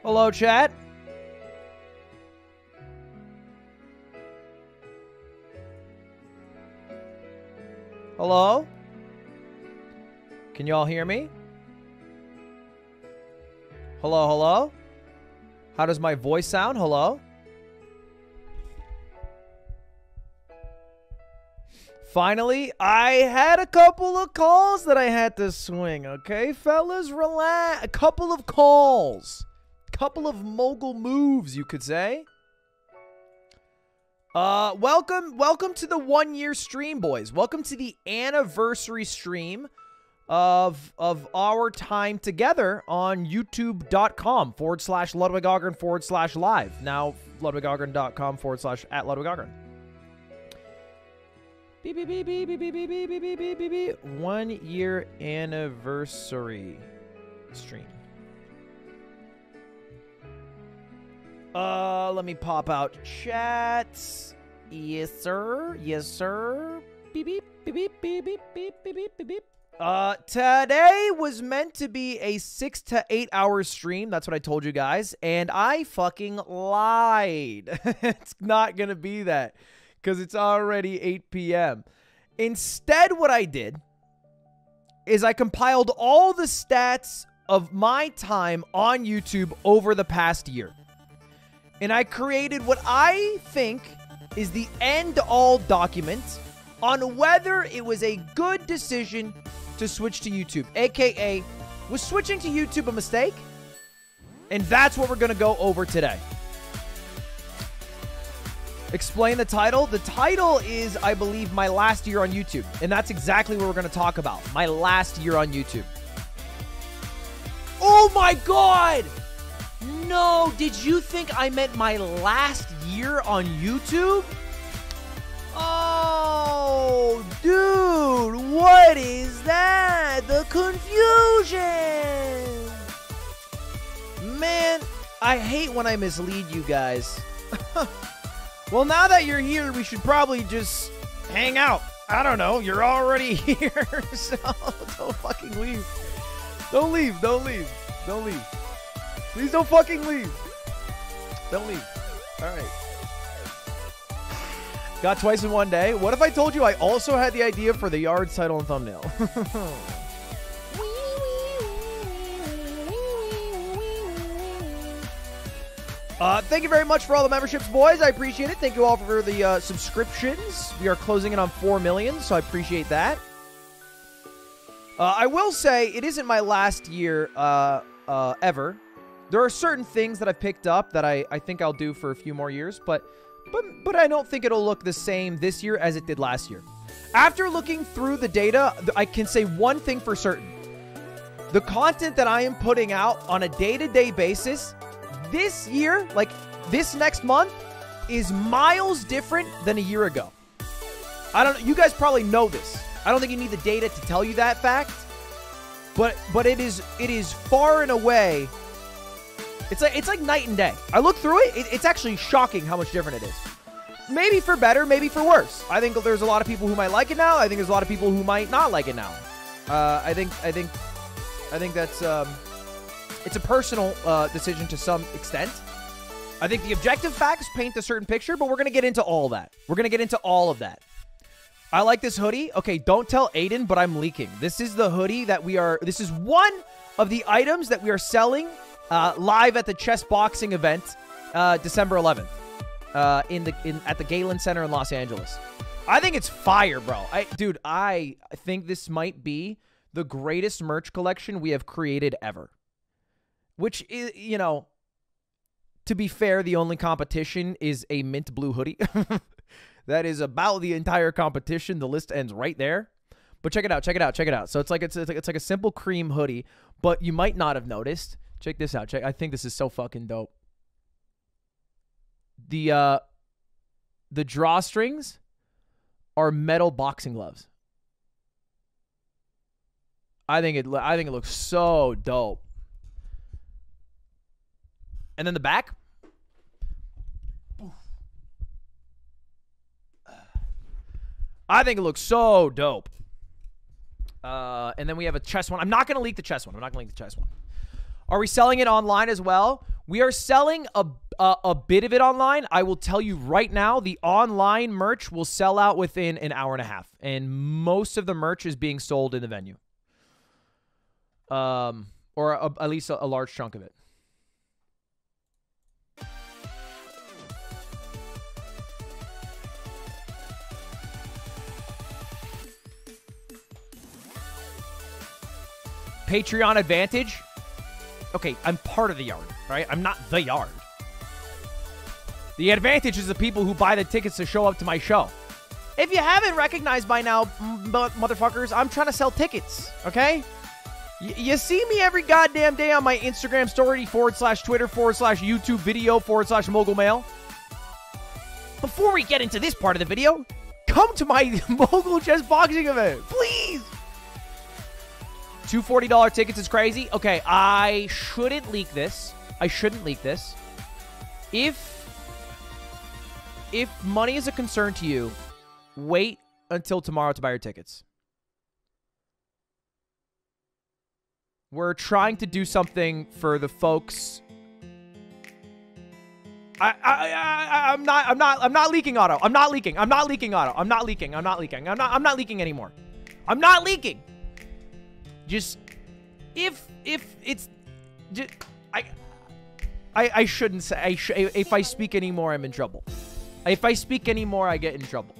Hello, chat. Hello? Can you all hear me? Hello, hello? How does my voice sound? Hello? Finally, I had a couple of calls that I had to swing, okay? Fellas, relax. A couple of calls. Couple of mogul moves, you could say. Welcome to the 1-year stream, boys. Welcome to the anniversary stream of our time together on youtube.com/LudwigAugern/live. Now, LudwigAugern.com/@LudwigAugern. Beep, beep, beep, beep, beep, beep, beep, beep, beep, beep, beep, beep. 1-year anniversary stream. Let me pop out chats. Yes, sir. Yes, sir. Beep, beep, beep, beep, beep, beep, beep, beep, beep, beep. Today was meant to be a 6 to 8 hour stream. That's what I told you guys. And I fucking lied. It's not gonna be that because it's already 8 p.m. Instead, what I did is I compiled all the stats of my time on YouTube over the past year. And I created what I think is the end-all document on whether it was a good decision to switch to YouTube. AKA, was switching to YouTube a mistake? And that's what we're going to go over today. Explain the title. The title is, I believe, my last year on YouTube. And that's exactly what we're going to talk about. My last year on YouTube. Oh my God! No, did you think I meant my last year on YouTube? Oh, dude, what is that? The confusion! Man, I hate when I mislead you guys. Well, now that you're here, we should probably just hang out. I don't know, you're already here, so don't fucking leave. Don't leave, don't leave, don't leave. Please don't fucking leave. Don't leave. All right. Got twice in one day. What if I told you I also had the idea for the Yards title and thumbnail? Thank you very much for all the memberships, boys. I appreciate it. Thank you all for the subscriptions. We are closing in on 4 million, so I appreciate that. I will say it isn't my last year ever. There are certain things that I've picked up that I think I'll do for a few more years, but I don't think it'll look the same this year as it did last year. After looking through the data, I can say one thing for certain. The content that I am putting out on a day-to-day basis this year, like this next month, is miles different than a year ago. You guys probably know this. I don't think you need the data to tell you that fact, but it is far and away. It's like night and day. I look through it. It's actually shocking how much different it is. Maybe for better, maybe for worse. I think there's a lot of people who might like it now. I think there's a lot of people who might not like it now. I think that's it's a personal decision to some extent. I think the objective facts paint a certain picture, but we're gonna get into all that. We're gonna get into all of that. I like this hoodie. Okay, don't tell Aiden, but I'm leaking. This is the hoodie that we are. This is one of the items that we are selling. Live at the chess boxing event, December 11th, at the Galen Center in Los Angeles. I think it's fire, bro. Dude, I think this might be the greatest merch collection we have created ever. Which is, you know, to be fair, the only competition is a mint blue hoodie. That is about the entire competition. The list ends right there. But check it out, check it out, check it out. So it's like a simple cream hoodie, but you might not have noticed. Check this out. I think this is so fucking dope. The drawstrings are metal boxing gloves. I think it looks so dope. And then the back. I think it looks so dope. And then we have a chest one. I'm not going to leak the chest one. Are we selling it online as well? We are selling a bit of it online. I will tell you right now, the online merch will sell out within an hour and a half. And most of the merch is being sold in the venue. Or at least a large chunk of it. Patreon advantage. Okay, I'm part of the yard, right? I'm not the yard. The advantage is the people who buy the tickets to show up to my show. If you haven't recognized by now, motherfuckers, I'm trying to sell tickets, okay? You see me every goddamn day on my Instagram story, /Twitter, /YouTube video, /Mogul Mail. Before we get into this part of the video, come to my Mogul Chess Boxing event, please! Two $40 tickets is crazy. Okay, I shouldn't leak this. I shouldn't leak this. If money is a concern to you, wait until tomorrow to buy your tickets. We're trying to do something for the folks. I'm not leaking, Otto. I'm not leaking, Otto. I'm not leaking anymore. I'm not leaking. Just if it's just, I shouldn't say if I speak anymore, I'm in trouble. If I speak anymore, I get in trouble.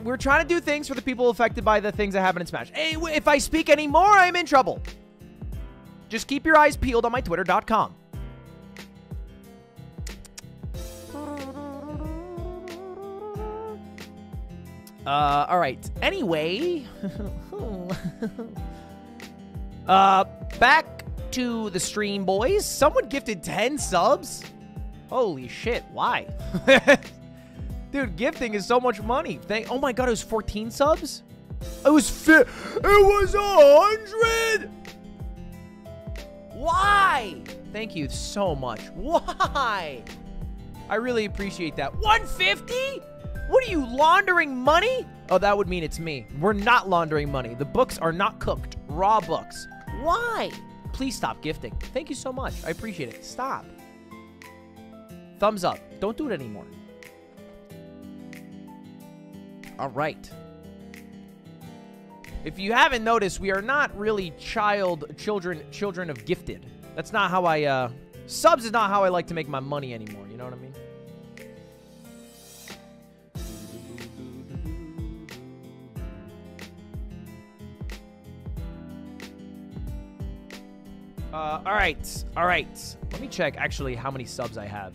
We're trying to do things for the people affected by the things that happen in Smash. Hey, if I speak anymore, I'm in trouble. Just keep your eyes peeled on my Twitter.com. All right. Anyway, back to the stream, boys. Someone gifted 10 subs. Holy shit! Why? Dude, gifting is so much money. Oh my god, it was 14 subs? It was 100! Why? Thank you so much. Why? I really appreciate that. 150? What are you, laundering money? Oh, that would mean it's me. We're not laundering money. The books are not cooked. Raw books. Why? Please stop gifting. Thank you so much. I appreciate it. Stop. Thumbs up. Don't do it anymore. All right. If you haven't noticed, we are not really children of gifted. That's not how I, subs is not how I like to make my money anymore. You know what I mean? All right. All right. Let me check, actually, how many subs I have.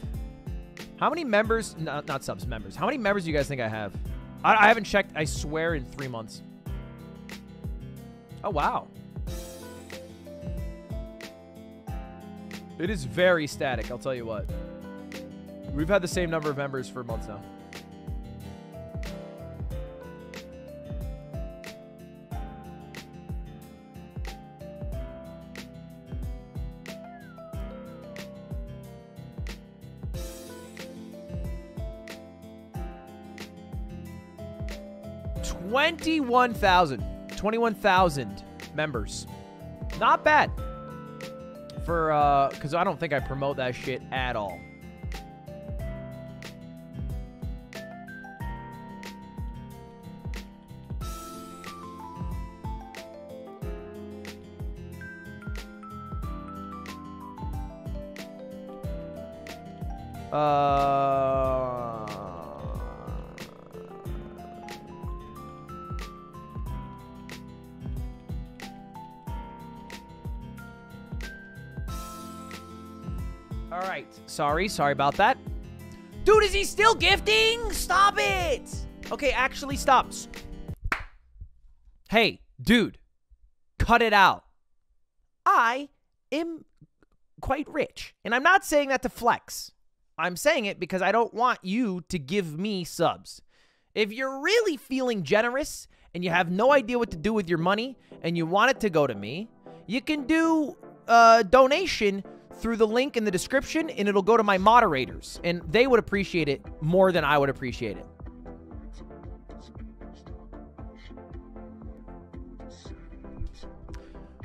How many members? No, not subs, members. How many members do you guys think I have? I haven't checked, I swear, in 3 months. Oh, wow. It is very static, I'll tell you what. We've had the same number of members for months now. $21,000 members. Not bad. For, because I don't think I promote that shit at all. All right. Sorry about that. Dude, is he still gifting? Stop it. Okay, actually stop. Hey, dude. Cut it out. I am quite rich. And I'm not saying that to flex. I'm saying it because I don't want you to give me subs. If you're really feeling generous and you have no idea what to do with your money and you want it to go to me, you can do a donation through the link in the description, and it'll go to my moderators, and they would appreciate it more than I would appreciate it.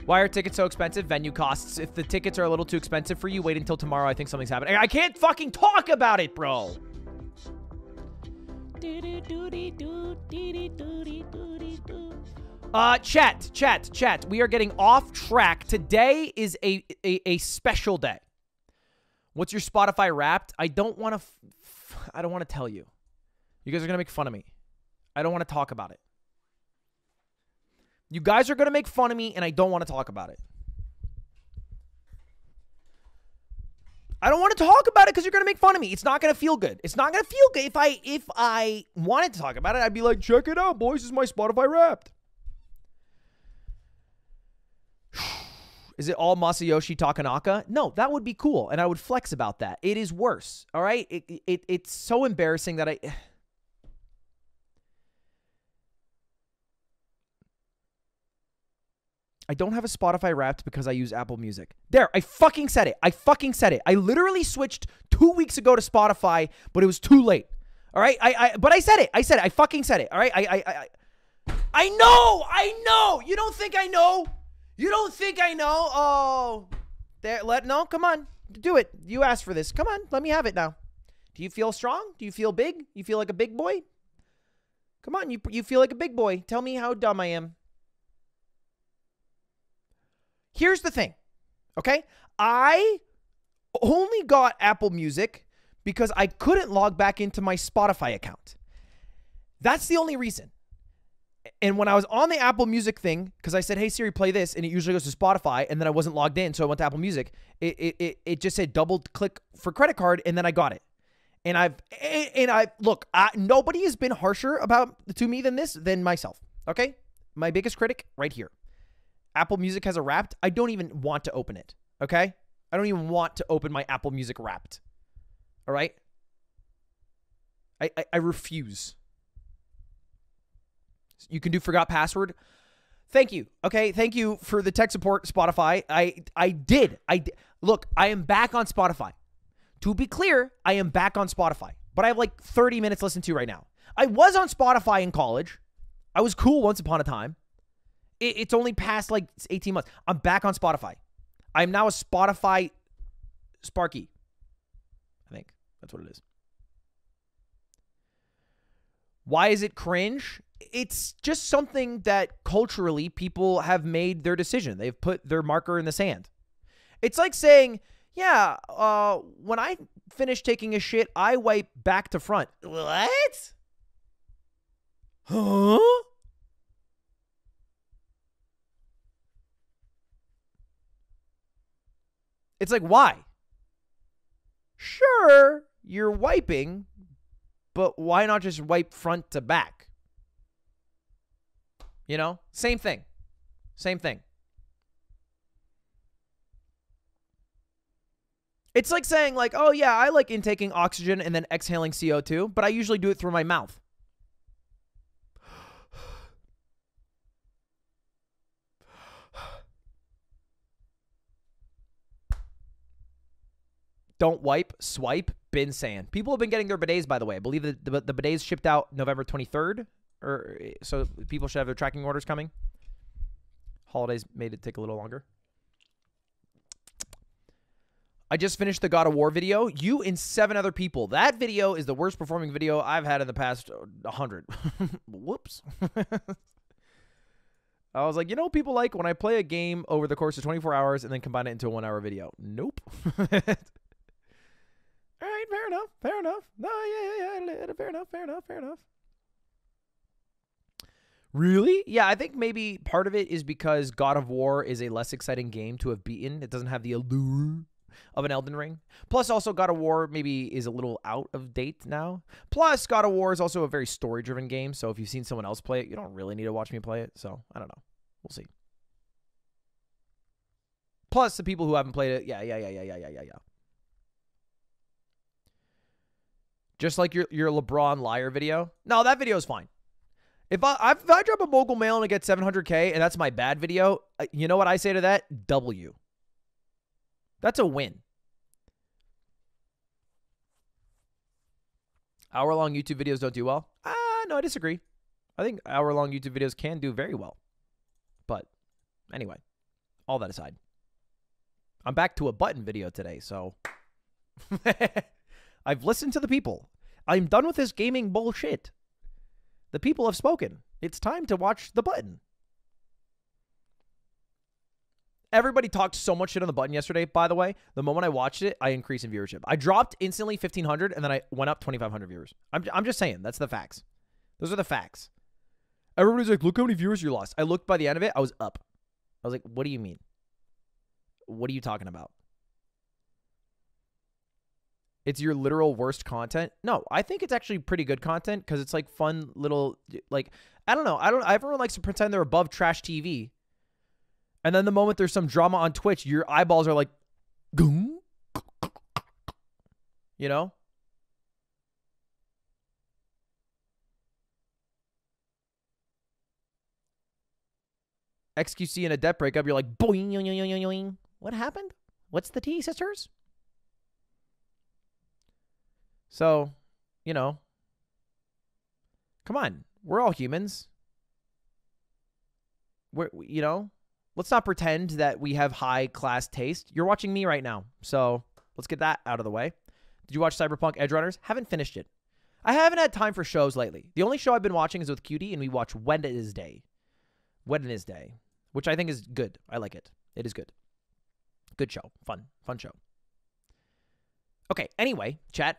Why are tickets so expensive? Venue costs. If the tickets are a little too expensive for you, wait until tomorrow. I think something's happening. I can't fucking talk about it, bro. Chat. We are getting off track. Today is a special day. What's your Spotify Wrapped? I don't want to tell you. You guys are going to make fun of me. I don't want to talk about it. You guys are going to make fun of me, and I don't want to talk about it. I don't want to talk about it because you're going to make fun of me. It's not going to feel good. It's not going to feel good. If I wanted to talk about it, I'd be like, check it out, boys. This is my Spotify Wrapped. Is it all Masayoshi Takanaka? No, that would be cool, and I would flex about that. It is worse, all right? It's so embarrassing that I don't have a Spotify Wrapped because I use Apple Music. There, I fucking said it. I literally switched 2 weeks ago to Spotify, but it was too late. All right? But I said it. I fucking said it. All right? I know. You don't think I know? Oh. No, come on. Do it. You asked for this. Come on. Let me have it now. Do you feel strong? Do you feel big? You feel like a big boy? Come on. You feel like a big boy. Tell me how dumb I am. Here's the thing, okay? I only got Apple Music because I couldn't log back into my Spotify account. That's the only reason. And when I was on the Apple Music thing, because I said, hey, Siri, play this, and it usually goes to Spotify, and then I wasn't logged in, so I went to Apple Music. It just said double click for credit card, and then I got it. Look, nobody has been harsher to me than myself, okay? My biggest critic right here. Apple Music has a Wrapped. I don't even want to open it, okay? I don't even want to open my Apple Music Wrapped, all right? I refuse. You can do forgot password. Thank you, okay? Thank you for the tech support, Spotify. I did. Look, I am back on Spotify. To be clear, I am back on Spotify, but I have like 30 minutes listened to right now. I was on Spotify in college. I was cool once upon a time. It's only past like 18 months. I'm back on Spotify. I'm now a Spotify Sparky. I think that's what it is. Why is it cringe? It's just something that culturally people have made their decision. They've put their marker in the sand. It's like saying, yeah, when I finish taking a shit, I wipe back to front. What? Huh? It's like, why? Sure, you're wiping, but why not just wipe front to back? You know? Same thing. Same thing. It's like saying, like, oh, yeah, I like intaking oxygen and then exhaling CO2, but I usually do it through my mouth. Don't wipe, swipe, bin sand. People have been getting their bidets, by the way. I believe that the bidets shipped out November 23rd, so people should have their tracking orders coming. Holidays made it take a little longer. I just finished the God of War video. You and 7 other people. That video is the worst performing video I've had in the past 100. Whoops. I was like, you know, people like when I play a game over the course of 24 hours and then combine it into a 1-hour video. Nope. All right, fair enough. No, yeah, fair enough. Really? Yeah, I think maybe part of it is because God of War is a less exciting game to have beaten. It doesn't have the allure of an Elden Ring. Plus, also, God of War maybe is a little out of date now. Plus, God of War is also a very story-driven game, so if you've seen someone else play it, you don't really need to watch me play it, so I don't know. We'll see. Plus, the people who haven't played it, yeah. Just like your LeBron liar video. No, that video is fine. If I drop a mogul mail and I get 700K and that's my bad video, you know what I say to that? W. That's a win. Hour-long YouTube videos don't do well. No, I disagree. I think hour-long YouTube videos can do very well. But anyway, all that aside, I'm back to a button video today, so I've listened to the people. I'm done with this gaming bullshit. The people have spoken. It's time to watch the button. Everybody talked so much shit on the button yesterday, by the way. The moment I watched it, I increased in viewership. I dropped instantly 1,500, and then I went up 2,500 viewers. I'm just saying. That's the facts. Those are the facts. Everybody's like, look how many viewers you lost. I looked by the end of it. I was up. I was like, what do you mean? What are you talking about? It's your literal worst content? No, I think it's actually pretty good content because it's like fun little, like, I don't know. Everyone likes to pretend they're above trash TV. And then the moment there's some drama on Twitch, your eyeballs are like, goom. You know? XQC in a debt breakup, you're like, boing, yoing, yoing, yoing, yoing. What happened? What's the tea, sisters? So, you know, come on. We're all humans. You know, let's not pretend that we have high-class taste. You're watching me right now, so let's get that out of the way. Did you watch Cyberpunk Edge Runners? Haven't finished it. I haven't had time for shows lately. The only show I've been watching is with Cutie, and we watch Wednesday. Wednesday, which I think is good. I like it. It is good. Good show. Fun show. Okay, anyway, chat.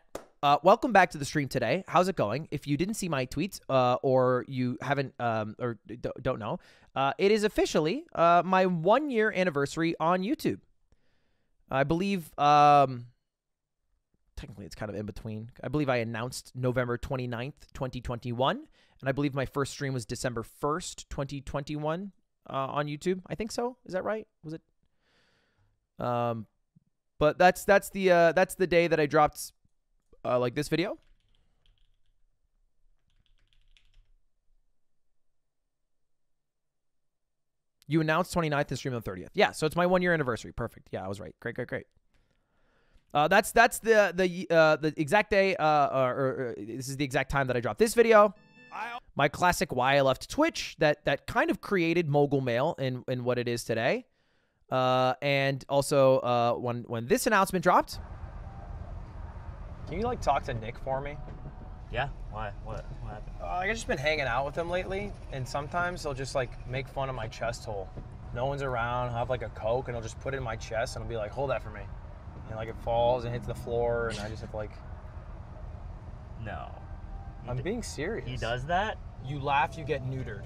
Welcome back to the stream today. How's it going? If you didn't see my tweets or you haven't or don't know, it is officially my 1-year anniversary on YouTube. I believe technically it's kind of in between. I believe I announced November 29th, 2021, and I believe my first stream was December 1st, 2021 on YouTube. I think so. Is that right? Was it? But that's the day that I dropped like this video. You announced 29th and stream on the 30th. Yeah, so it's my 1-year anniversary. Perfect. Yeah, I was right. Great. That's the exact day, or this is the exact time that I dropped this video. My classic why I left Twitch that kind of created Mogul Mail in what it is today. And also when this announcement dropped. Can you, like, talk to Nick for me? Yeah? Why? What happened? I've just been hanging out with him lately, and sometimes he'll just, like, make fun of my chest hole. No one's around, I'll have, like, a Coke, and he'll just put it in my chest, and he'll be like, hold that for me. And, like, it falls and hits the floor, and I just have to, like... No. I'm being serious. He does that? You laugh, you get neutered.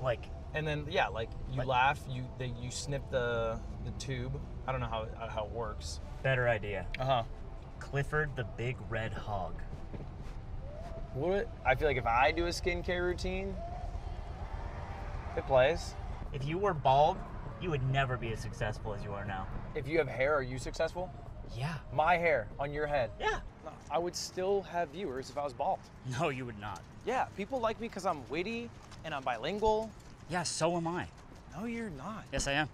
Like... And then, yeah, like, you laugh, you snip the tube. I don't know how it works. Better idea. Uh-huh. Clifford the Big Red Hog. What? I feel like if I do a skincare routine, it plays. If you were bald, you would never be as successful as you are now. If you have hair, are you successful? Yeah. My hair on your head? Yeah. No, I would still have viewers if I was bald. No, you would not. Yeah, people like me because I'm witty and I'm bilingual. Yeah, so am I. No, you're not. Yes, I am.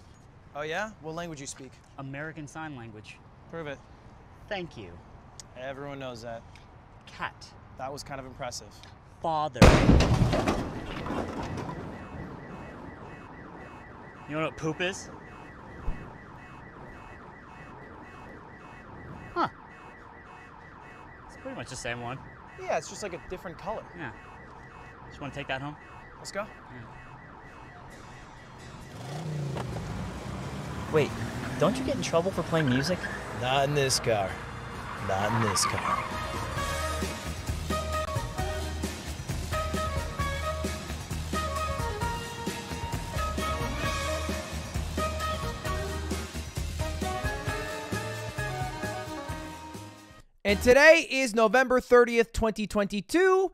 Oh, yeah? What language you speak? American Sign Language. Prove it. Thank you. Everyone knows that. Cat. That was kind of impressive. Father. You know what poop is? Huh. It's pretty much the same one. Yeah, it's just like a different color. Yeah. Just want to take that home? Let's go. Yeah. Wait, don't you get in trouble for playing music? Not in this car. Not in this car. And today is November 30th, 2022.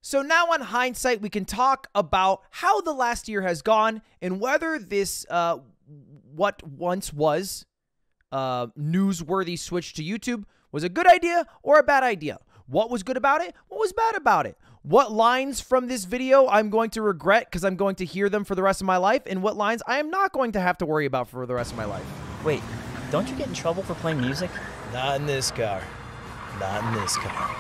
So now on hindsight, we can talk about how the last year has gone and whether this, what once was newsworthy switch to YouTube was a good idea or a bad idea. What was good about it? What was bad about it? What lines from this video I'm going to regret because I'm going to hear them for the rest of my life, and what lines I am not going to have to worry about for the rest of my life. Wait, don't you get in trouble for playing music? Not in this car. Not in this car.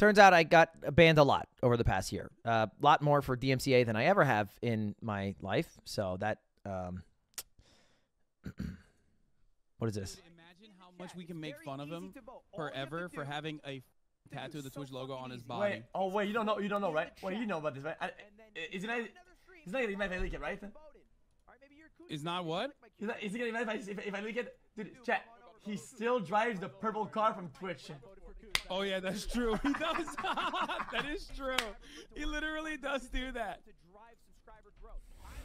Turns out I got banned a lot over the past year. A lot more for DMCA than I ever have in my life. So that, what is this? Imagine how much we can make fun of him forever for having a tattoo of the Twitch logo on his body. Wait, you don't know, right? Wait, you know about this, right? It's not gonna be mad if I leak it, right? Is not what? Is he gonna be mad if I leak it? Dude, chat, he still drives the purple car from Twitch. Oh yeah, that's true. He does. That is true. He literally does do that.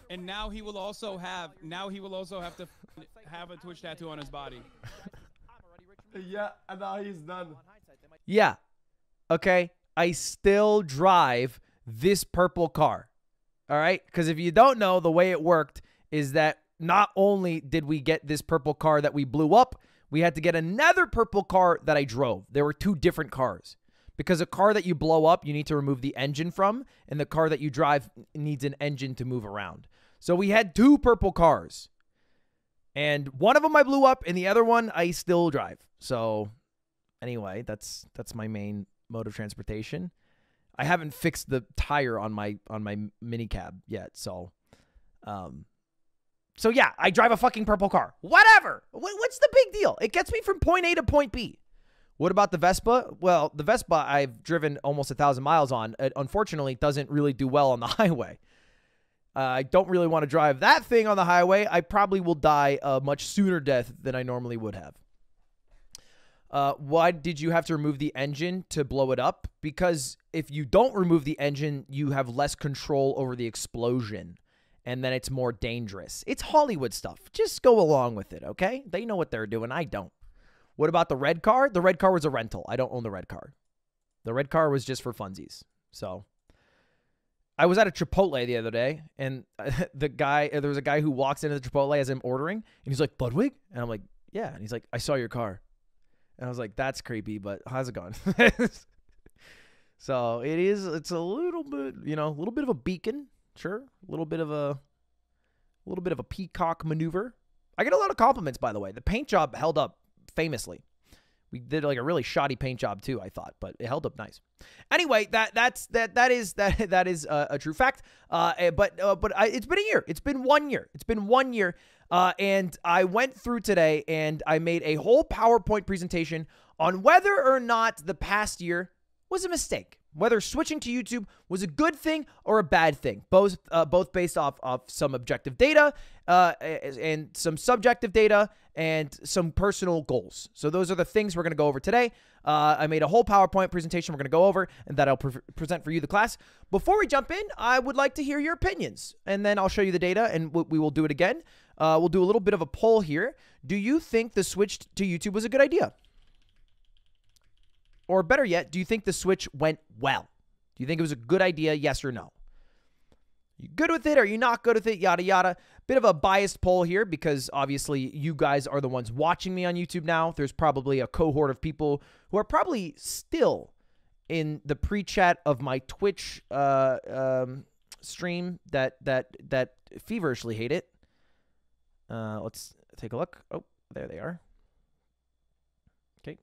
And now he will also have to have a Twitch tattoo on his body. Yeah, and now he's done. Yeah. Okay. I still drive this purple car. All right. Because if you don't know, the way it worked is that not only did we get this purple car that we blew up, we had to get another purple car that I drove. There were two different cars. Because a car that you blow up, you need to remove the engine from, and the car that you drive needs an engine to move around. So we had two purple cars. And one of them I blew up, and the other one I still drive. So anyway, that's my main mode of transportation. I haven't fixed the tire on my mini cab yet, so so yeah, I drive a fucking purple car. Whatever. What's the big deal? It gets me from point A to point B. What about the Vespa? Well, the Vespa I've driven almost 1,000 miles on. It unfortunately doesn't really do well on the highway. I don't really want to drive that thing on the highway. I probably will die a much sooner death than I normally would have. Why did you have to remove the engine to blow it up? Because if you don't remove the engine, you have less control over the explosion, and then it's more dangerous. It's Hollywood stuff. Just go along with it, okay? They know what they're doing. I don't. What about the red car? The red car was a rental. I don't own the red car. The red car was just for funsies. So I was at a Chipotle the other day, and there was a guy who walks into the Chipotle as I'm ordering, and he's like, Ludwig? And I'm like, yeah. And he's like, I saw your car. And I was like, that's creepy, but how's it going? So it's a little bit, a little bit of a beacon. Sure. A little bit of a peacock maneuver. I get a lot of compliments, by the way. The paint job held up famously. We did like a really shoddy paint job too, I thought, but it held up nice. Anyway, that is a true fact. But it's been a year. It's been 1 year. It's been 1 year. And I went through today and I made a whole PowerPoint presentation on whether or not the past year was a mistake, whether switching to YouTube was a good thing or a bad thing, both based off of some objective data and some subjective data and some personal goals. So those are the things we're going to go over today. I made a whole PowerPoint presentation we're going to go over and that I'll present for you, the class. Before we jump in, I would like to hear your opinions, and then I'll show you the data and we will do it again. We'll do a little bit of a poll here. Do you think the switch to YouTube was a good idea? Or better yet, do you think the switch went well? Do you think it was a good idea, yes or no? You good with it? Are you not good with it? Yada, yada. Bit of a biased poll here because obviously you guys are the ones watching me on YouTube now. There's probably a cohort of people who are probably still in the pre-chat of my Twitch stream that feverishly hate it. Let's take a look. Oh, there they are. Okay.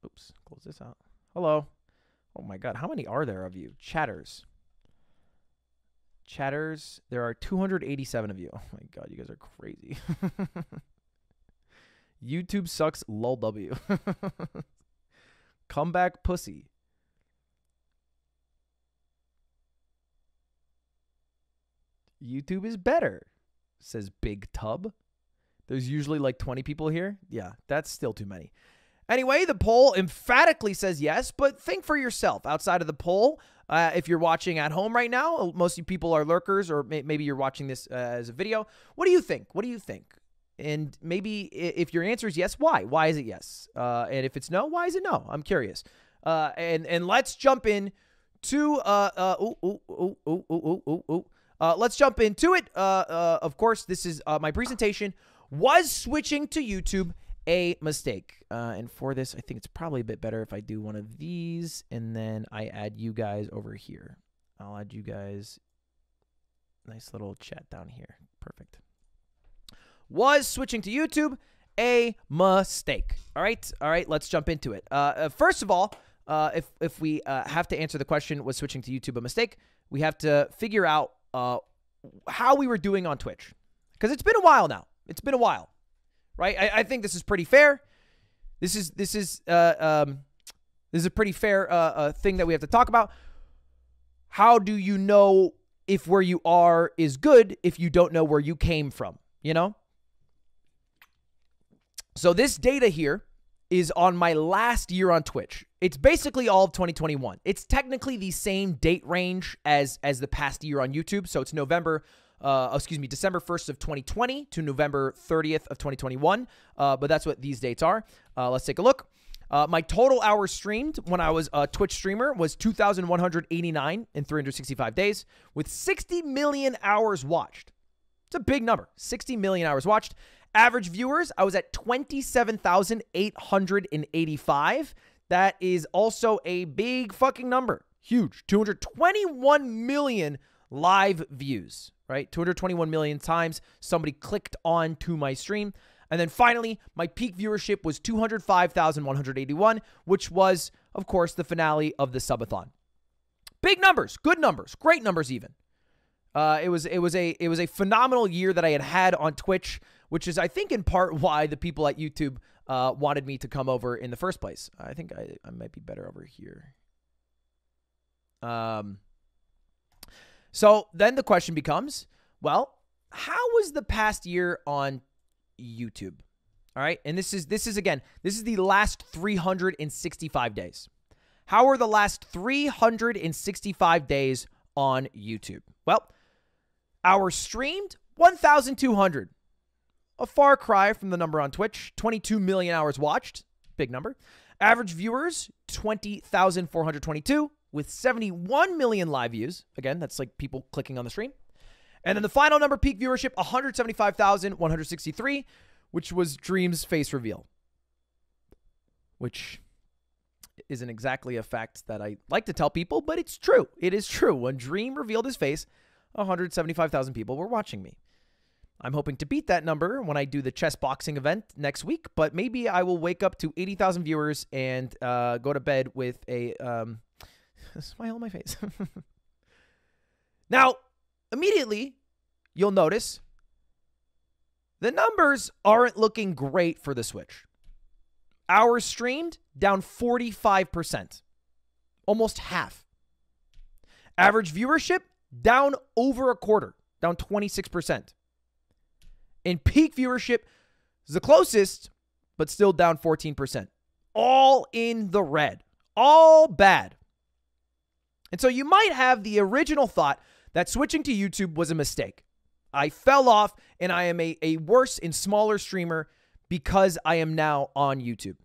Oops. Close this out. Hello. Oh my God. How many are there of you? Chatters. There are 287 of you. Oh my God. You guys are crazy. YouTube sucks. Lol W. Comeback pussy. YouTube is better, says Big Tub. There's usually like 20 people here. Yeah, that's still too many. Anyway, the poll emphatically says yes, but think for yourself outside of the poll. If you're watching at home right now, most of you people are lurkers, or maybe you're watching this as a video. What do you think? What do you think? And maybe if your answer is yes, why? Why is it yes? And if it's no, why is it no? I'm curious. And let's jump in to let's jump into it. Of course, this is my presentation. Was switching to YouTube a mistake? And for this, I think it's probably a bit better if I do one of these and then I add you guys over here. I'll add you guys. Nice little chat down here. Perfect. Was switching to YouTube a mistake? All right, let's jump into it. First of all, if we have to answer the question, was switching to YouTube a mistake, we have to figure out how we were doing on Twitch. Because it's been a while now. It's been a while, right? I think this is pretty fair. This is a pretty fair thing that we have to talk about. How do you know if where you are is good if you don't know where you came from, you know? So this data here is on my last year on Twitch. It's basically all of 2021. It's technically the same date range as the past year on YouTube. So it's December 1st of 2020 to November 30th of 2021. But that's what these dates are. Let's take a look. My total hours streamed when I was a Twitch streamer was 2,189 in 365 days with 60 million hours watched. It's a big number, 60 million hours watched. Average viewers, I was at 27,885. That is also a big fucking number. Huge. 221 million live views, right? 221 million times somebody clicked on to my stream. And then finally, my peak viewership was 205,181, which was, of course, the finale of the subathon. Big numbers, good numbers, great numbers even. It was a phenomenal year that I had on Twitch, which is, I think, in part why the people at YouTube wanted me to come over in the first place. I think I might be better over here. So then the question becomes, well, how was the past year on YouTube? All right, and this is the last 365 days. How are the last 365 days on YouTube? Well, hours streamed 1,200. A far cry from the number on Twitch. 22 million hours watched. Big number. Average viewers, 20,422 with 71 million live views. Again, that's like people clicking on the stream. And then the final number, peak viewership, 175,163, which was Dream's face reveal. Which isn't exactly a fact that I like to tell people, but it's true. It is true. When Dream revealed his face, 175,000 people were watching me. I'm hoping to beat that number when I do the chess boxing event next week, but maybe I will wake up to 80,000 viewers and go to bed with a smile on my face. Now, immediately, you'll notice the numbers aren't looking great for the Switch. Hours streamed, down 45%. Almost half. Average viewership, down over a quarter, down 26%. And peak viewership is the closest, but still down 14%. All in the red. All bad. And so you might have the original thought that switching to YouTube was a mistake. I fell off and I am a worse and smaller streamer because I am now on YouTube.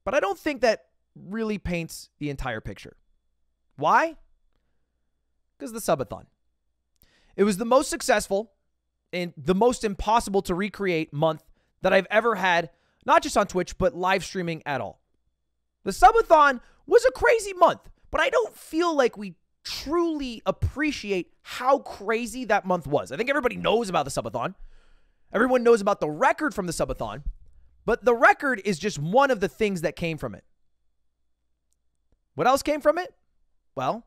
But I don't think that really paints the entire picture. Why? Because the subathon. It was the most successful and the most impossible to recreate month that I've ever had, not just on Twitch, but live streaming at all. The subathon was a crazy month, but I don't feel like we truly appreciate how crazy that month was. I think everybody knows about the subathon. Everyone knows about the record from the subathon, but the record is just one of the things that came from it. What else came from it? Well,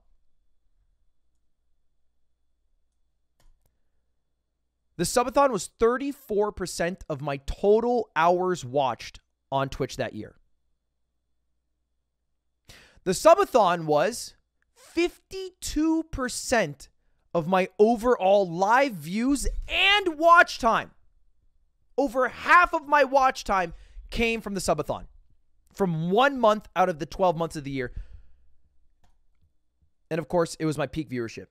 the subathon was 34% of my total hours watched on Twitch that year. The subathon was 52% of my overall live views and watch time. Over half of my watch time came from the subathon. From 1 month out of the 12 months of the year. And of course, it was my peak viewership.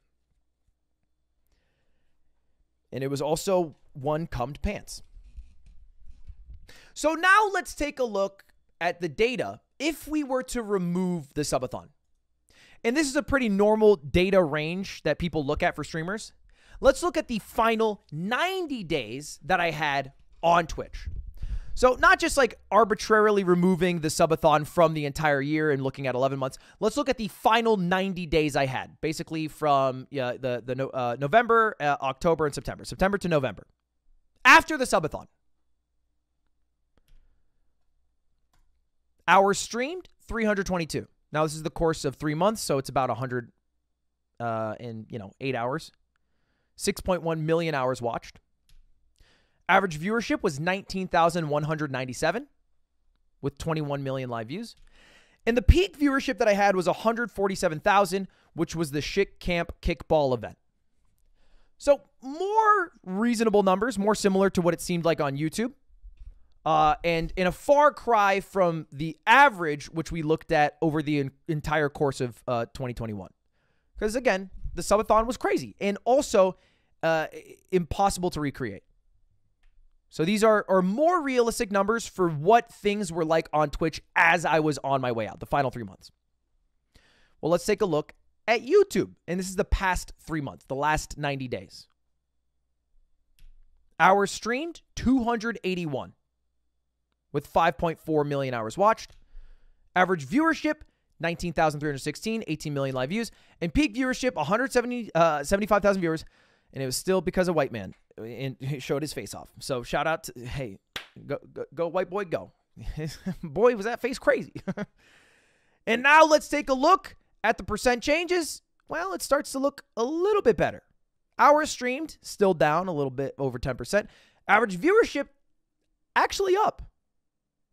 And it was also one cummed pants. So now let's take a look at the data if we were to remove the subathon. And this is a pretty normal data range that people look at for streamers. Let's look at the final 90 days that I had on Twitch. So not just like arbitrarily removing the subathon from the entire year and looking at 11 months. Let's look at the final 90 days I had, basically from November, October, and September. September to November. After the subathon. Hours streamed, 322. Now, this is the course of 3 months, so it's about 100 in, 8 hours. 6.1 million hours watched. Average viewership was 19,197 with 21 million live views. And the peak viewership that I had was 147,000, which was the Shit Camp Kickball event. So more reasonable numbers, more similar to what it seemed like on YouTube. And in a far cry from the average, which we looked at over the entire course of 2021. Because again, the subathon was crazy and also impossible to recreate. So these are more realistic numbers for what things were like on Twitch as I was on my way out, the final 3 months. Well, let's take a look at YouTube. And this is the past 3 months, the last 90 days. Hours streamed, 281 with 5.4 million hours watched. Average viewership, 19,316, 18 million live views. And peak viewership, 75,000 viewers. And it was still because of white man. And he showed his face off. So shout out to, hey, go white boy, go. Boy, was that face crazy. And now let's take a look at the percent changes. Well, it starts to look a little bit better. Hours streamed, still down a little bit over 10%. Average viewership, actually up.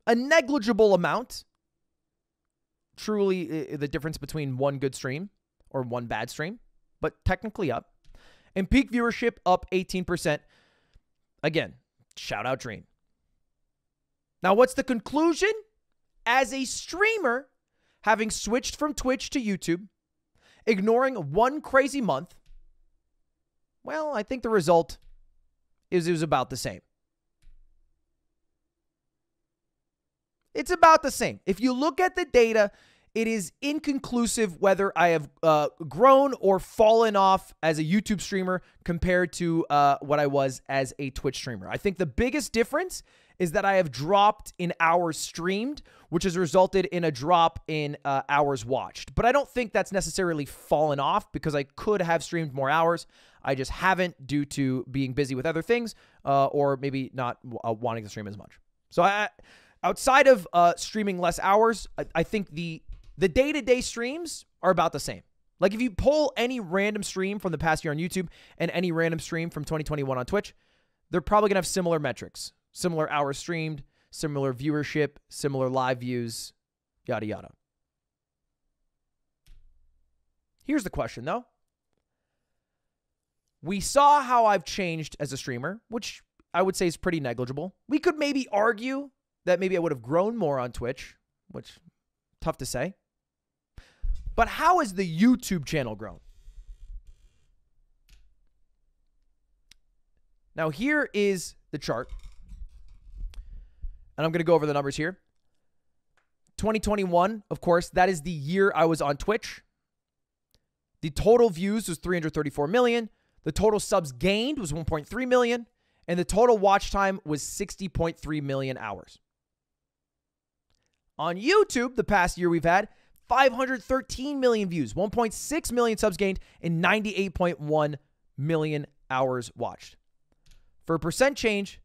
A negligible amount. Truly the difference between one good stream or one bad stream, but technically up. And peak viewership up 18%. Again, shout out Dream. Now, what's the conclusion? As a streamer, having switched from Twitch to YouTube, ignoring one crazy month, well, I think the result is it was about the same. It's about the same. If you look at the data, it is inconclusive whether I have grown or fallen off as a YouTube streamer compared to what I was as a Twitch streamer. I think the biggest difference is that I have dropped in hours streamed, which has resulted in a drop in hours watched. But I don't think that's necessarily fallen off because I could have streamed more hours. I just haven't due to being busy with other things or maybe not wanting to stream as much. So outside of streaming less hours, I think the day-to-day streams are about the same. Like if you pull any random stream from the past year on YouTube and any random stream from 2021 on Twitch, they're probably going to have similar metrics. Similar hours streamed, similar viewership, similar live views, yada, yada. Here's the question, though. We saw how I've changed as a streamer, which I would say is pretty negligible. We could maybe argue that maybe I would have grown more on Twitch, which tough to say. But how has the YouTube channel grown? Now, here is the chart. And I'm going to go over the numbers here. 2021, of course, that is the year I was on Twitch. The total views was 334 million. The total subs gained was 1.3 million. And the total watch time was 60.3 million hours. On YouTube, the past year we've had 513 million views, 1.6 million subs gained, and 98.1 million hours watched. For a percent change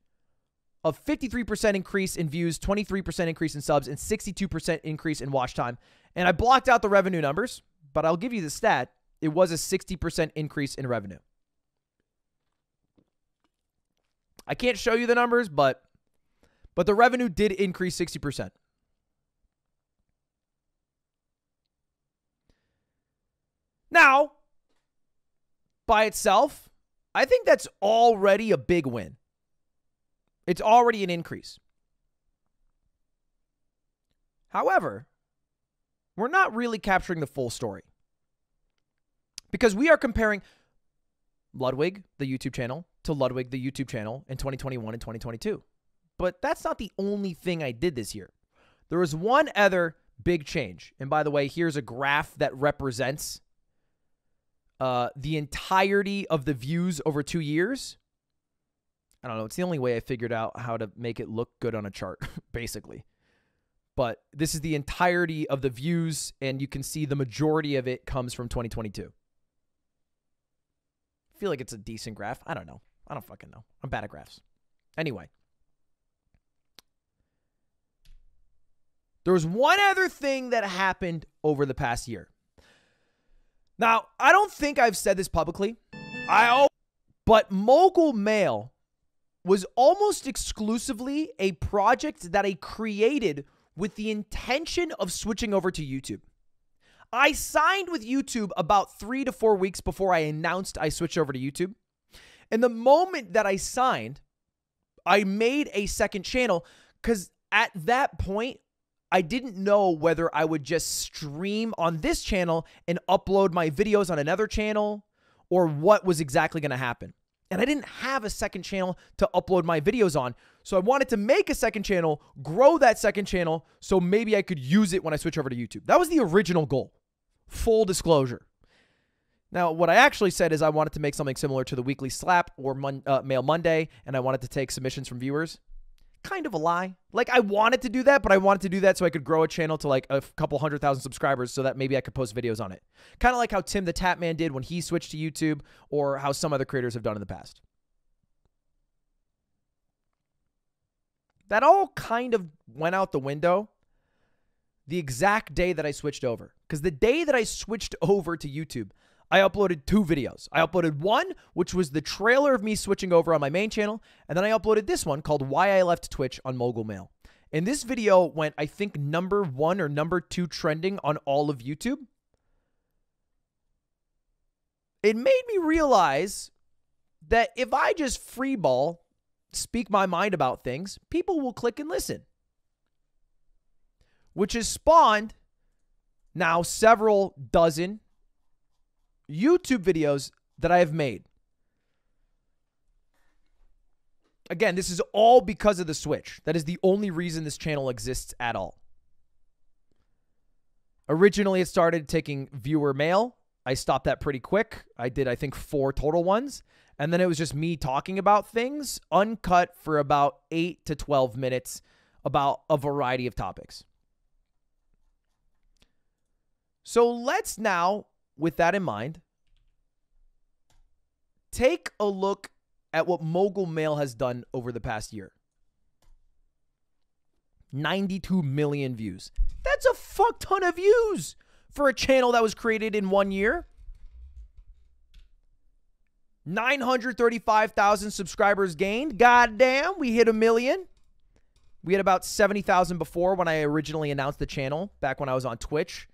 of 53% increase in views, 23% increase in subs, and 62% increase in watch time. And I blocked out the revenue numbers, but I'll give you the stat. It was a 60% increase in revenue. I can't show you the numbers, but the revenue did increase 60%. Now, by itself, I think that's already a big win. It's already an increase. However, we're not really capturing the full story. Because we are comparing Ludwig, the YouTube channel, to Ludwig, the YouTube channel in 2021 and 2022. But that's not the only thing I did this year. There was one other big change. And by the way, here's a graph that represents the entirety of the views over 2 years. I don't know. It's the only way I figured out how to make it look good on a chart, basically. But this is the entirety of the views, and you can see the majority of it comes from 2022. I feel like it's a decent graph. I don't know. I don't fucking know. I'm bad at graphs. Anyway. There was one other thing that happened over the past year. Now, I don't think I've said this publicly, but Mogul Mail was almost exclusively a project that I created with the intention of switching over to YouTube. I signed with YouTube about 3 to 4 weeks before I announced I switched over to YouTube. And the moment that I signed, I made a second channel because at that point, I didn't know whether I would just stream on this channel and upload my videos on another channel or what was exactly going to happen. And I didn't have a second channel to upload my videos on. So I wanted to make a second channel, grow that second channel, so maybe I could use it when I switch over to YouTube. That was the original goal. Full disclosure. Now, what I actually said is I wanted to make something similar to the weekly slap or Mail Monday, and I wanted to take submissions from viewers. Kind of a lie. Like, I wanted to do that, but I wanted to do that so I could grow a channel to like a couple 100,000 subscribers so that maybe I could post videos on it. Kind of like how Tim the Tap Man did when he switched to YouTube, or how some other creators have done in the past. That all kind of went out the window the exact day that I switched over. Because the day that I switched over to YouTube, I uploaded 2 videos. I uploaded one, which was the trailer of me switching over on my main channel, and then I uploaded this one called Why I Left Twitch on Mogul Mail. And this video went, I think, #1 or #2 trending on all of YouTube. It made me realize that if I just freeball, speak my mind about things, people will click and listen. Which has spawned now several dozen YouTube videos that I have made. Again, this is all because of the switch. That is the only reason this channel exists at all. Originally, it started taking viewer mail. I stopped that pretty quick. I did, I think, 4 total ones. And then it was just me talking about things, uncut for about 8 to 12 minutes about a variety of topics. So let's now, with that in mind, take a look at what Mogul Mail has done over the past year. 92 million views. That's a fuck ton of views for a channel that was created in 1 year. 935,000 subscribers gained. Goddamn, we hit 1 million. We had about 70,000 before when I originally announced the channel, back when I was on Twitch.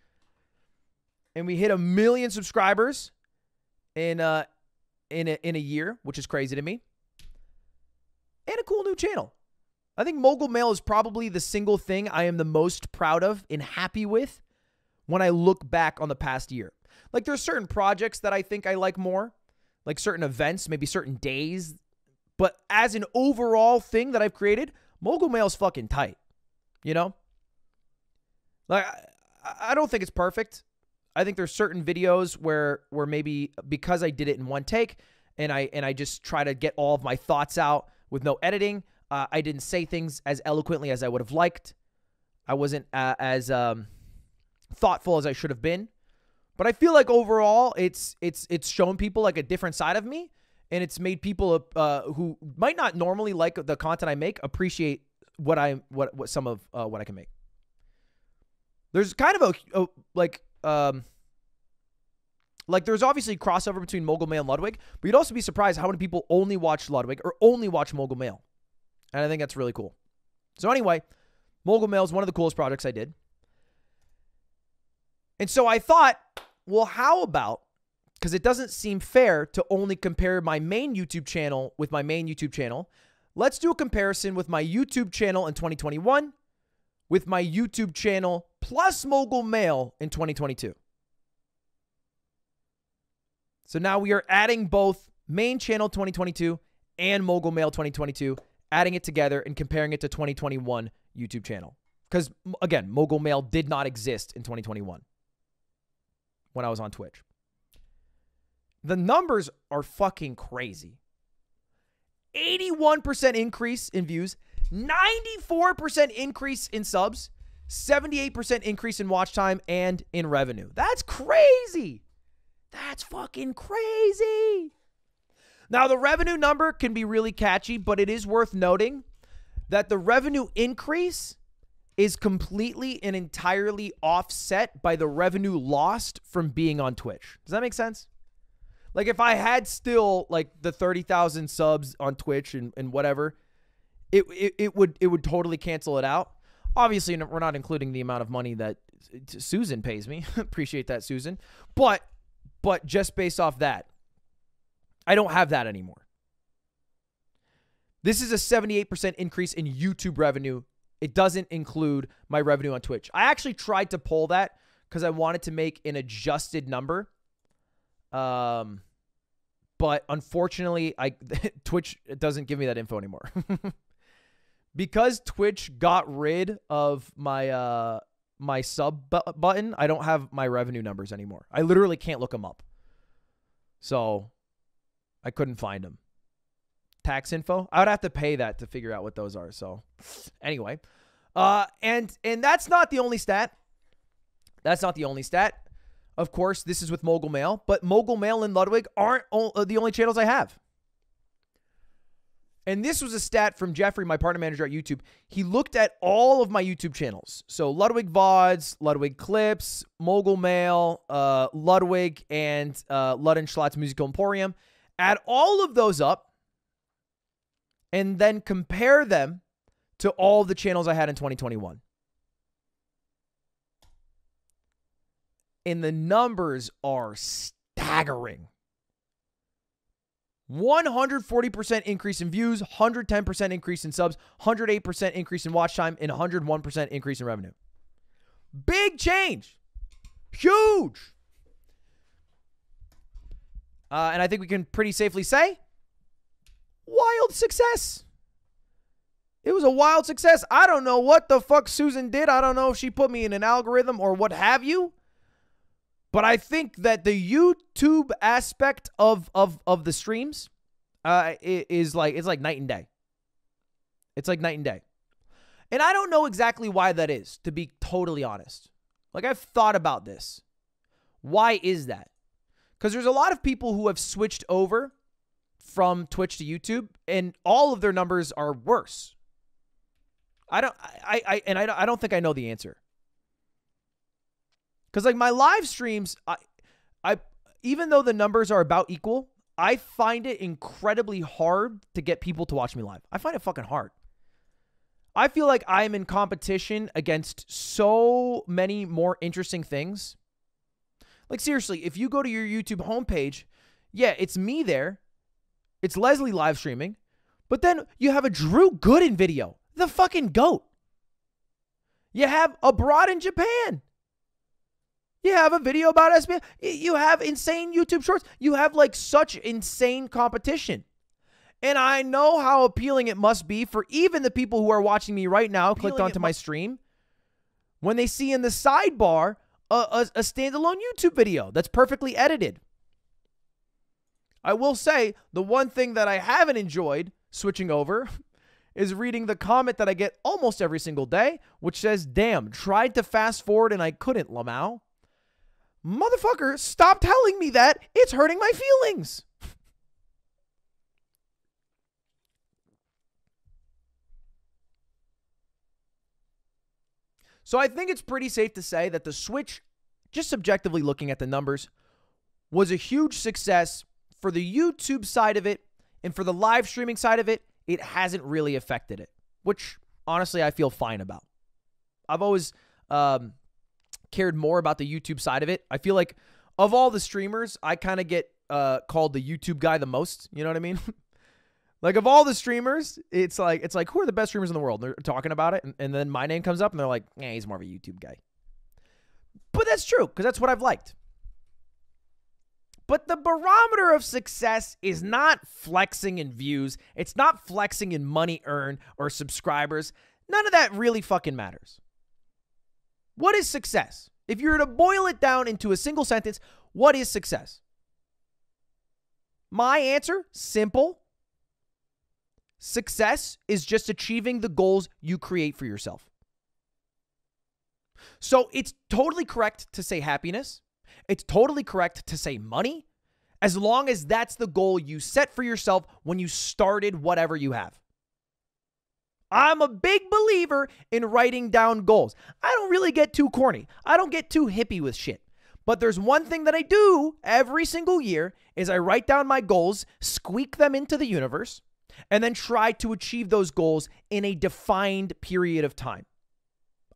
And we hit 1 million subscribers in a year, which is crazy to me. And a cool new channel. I think Mogul Mail is probably the single thing I am the most proud of and happy with when I look back on the past year. Like, there's certain projects that I think I like more, like certain events, maybe certain days. But as an overall thing that I've created, Mogul Mail is fucking tight. You know? Like, I don't think it's perfect. I think there's certain videos where maybe because I did it in one take and I just try to get all of my thoughts out with no editing, I didn't say things as eloquently as I would have liked. I wasn't as thoughtful as I should have been. But I feel like overall it's shown people like a different side of me, and it's made people who might not normally like the content I make appreciate what some of what I can make. There's kind of like there's obviously crossover between Mogul Mail and Ludwig, but you'd also be surprised how many people only watch Ludwig or only watch Mogul Mail. And I think that's really cool. So anyway, Mogul Mail is one of the coolest projects I did. And so I thought, well, how about, because it doesn't seem fair to only compare my main YouTube channel with my main YouTube channel, let's do a comparison with my YouTube channel in 2021 with my YouTube channel plus Mogul Mail in 2022. So now we are adding both main channel 2022 and Mogul Mail 2022, adding it together and comparing it to 2021 YouTube channel. Because, again, Mogul Mail did not exist in 2021 when I was on Twitch. The numbers are fucking crazy. 81% increase in views, 94% increase in subs, 78% increase in watch time and in revenue. That's crazy. That's fucking crazy. Now, the revenue number can be really catchy, but it is worth noting that the revenue increase is completely and entirely offset by the revenue lost from being on Twitch. Does that make sense? Like if I had still like the 30,000 subs on Twitch and whatever, it would totally cancel it out. Obviously, we're not including the amount of money that Susan pays me. Appreciate that, Susan. But just based off that, I don't have that anymore. This is a 78% increase in YouTube revenue. It doesn't include my revenue on Twitch. I actually tried to pull that because I wanted to make an adjusted number. But unfortunately, Twitch doesn't give me that info anymore. Because Twitch got rid of my my sub button, I don't have my revenue numbers anymore. I literally can't look them up. So I couldn't find them. Tax info? I would have to pay that to figure out what those are. So anyway, and that's not the only stat. That's not the only stat. Of course, this is with Mogul Mail, but Mogul Mail and Ludwig aren't the only channels I have. And this was a stat from Jeffrey, my partner manager at YouTube. He looked at all of my YouTube channels. So Ludwig VODs, Ludwig Clips, Mogul Mail, Ludwig, and Lud and Schlatt's Musical Emporium. Add all of those up and then compare them to all the channels I had in 2021. And the numbers are staggering. 140% increase in views, 110% increase in subs, 108% increase in watch time, and 101% increase in revenue. Big change. Huge. And I think we can pretty safely say, wild success. It was a wild success. I don't know what the fuck Susan did. I don't know if she put me in an algorithm or what have you. But I think that the YouTube aspect of the streams is like, it's like night and day. It's like night and day. And I don't know exactly why that is, to be totally honest. Like, I've thought about this. Why is that? Because there's a lot of people who have switched over from Twitch to YouTube, and all of their numbers are worse. I don't think I know the answer. Because like my live streams, I even though the numbers are about equal, I find it incredibly hard to get people to watch me live. I find it fucking hard. I feel like I'm in competition against so many more interesting things. Like seriously, if you go to your YouTube homepage, yeah, it's me there. It's Leslie live streaming. But then you have a Drew Gooden video, the fucking GOAT. You have Abroad in Japan. You have a video about SBA. You have insane YouTube shorts. You have like such insane competition. And I know how appealing it must be for even the people who are watching me right now, clicked onto my stream, when they see in the sidebar a standalone YouTube video that's perfectly edited. I will say the one thing that I haven't enjoyed switching over is reading the comment that I get almost every single day, which says, damn, tried to fast forward and I couldn't, Lamau. Motherfucker, stop telling me that. It's hurting my feelings. So I think it's pretty safe to say that the switch, just subjectively looking at the numbers, was a huge success for the YouTube side of it, and for the live streaming side of it, it hasn't really affected it, which honestly I feel fine about. I've always cared more about the YouTube side of it. I feel like of all the streamers, I kind of get called the YouTube guy the most. You know what I mean? Like of all the streamers, it's like who are the best streamers in the world? They're talking about it, and then my name comes up, and they're like, "Yeah, he's more of a YouTube guy." But that's true because that's what I've liked. But the barometer of success is not flexing in views. It's not flexing in money earned or subscribers. None of that really fucking matters. What is success? If you were to boil it down into a single sentence, what is success? My answer, simple. Success is just achieving the goals you create for yourself. So it's totally correct to say happiness. It's totally correct to say money, as long as that's the goal you set for yourself when you started whatever you have. I'm a big believer in writing down goals. I don't really get too corny. I don't get too hippie with shit. But there's one thing that I do every single year is I write down my goals, squeak them into the universe, and then try to achieve those goals in a defined period of time.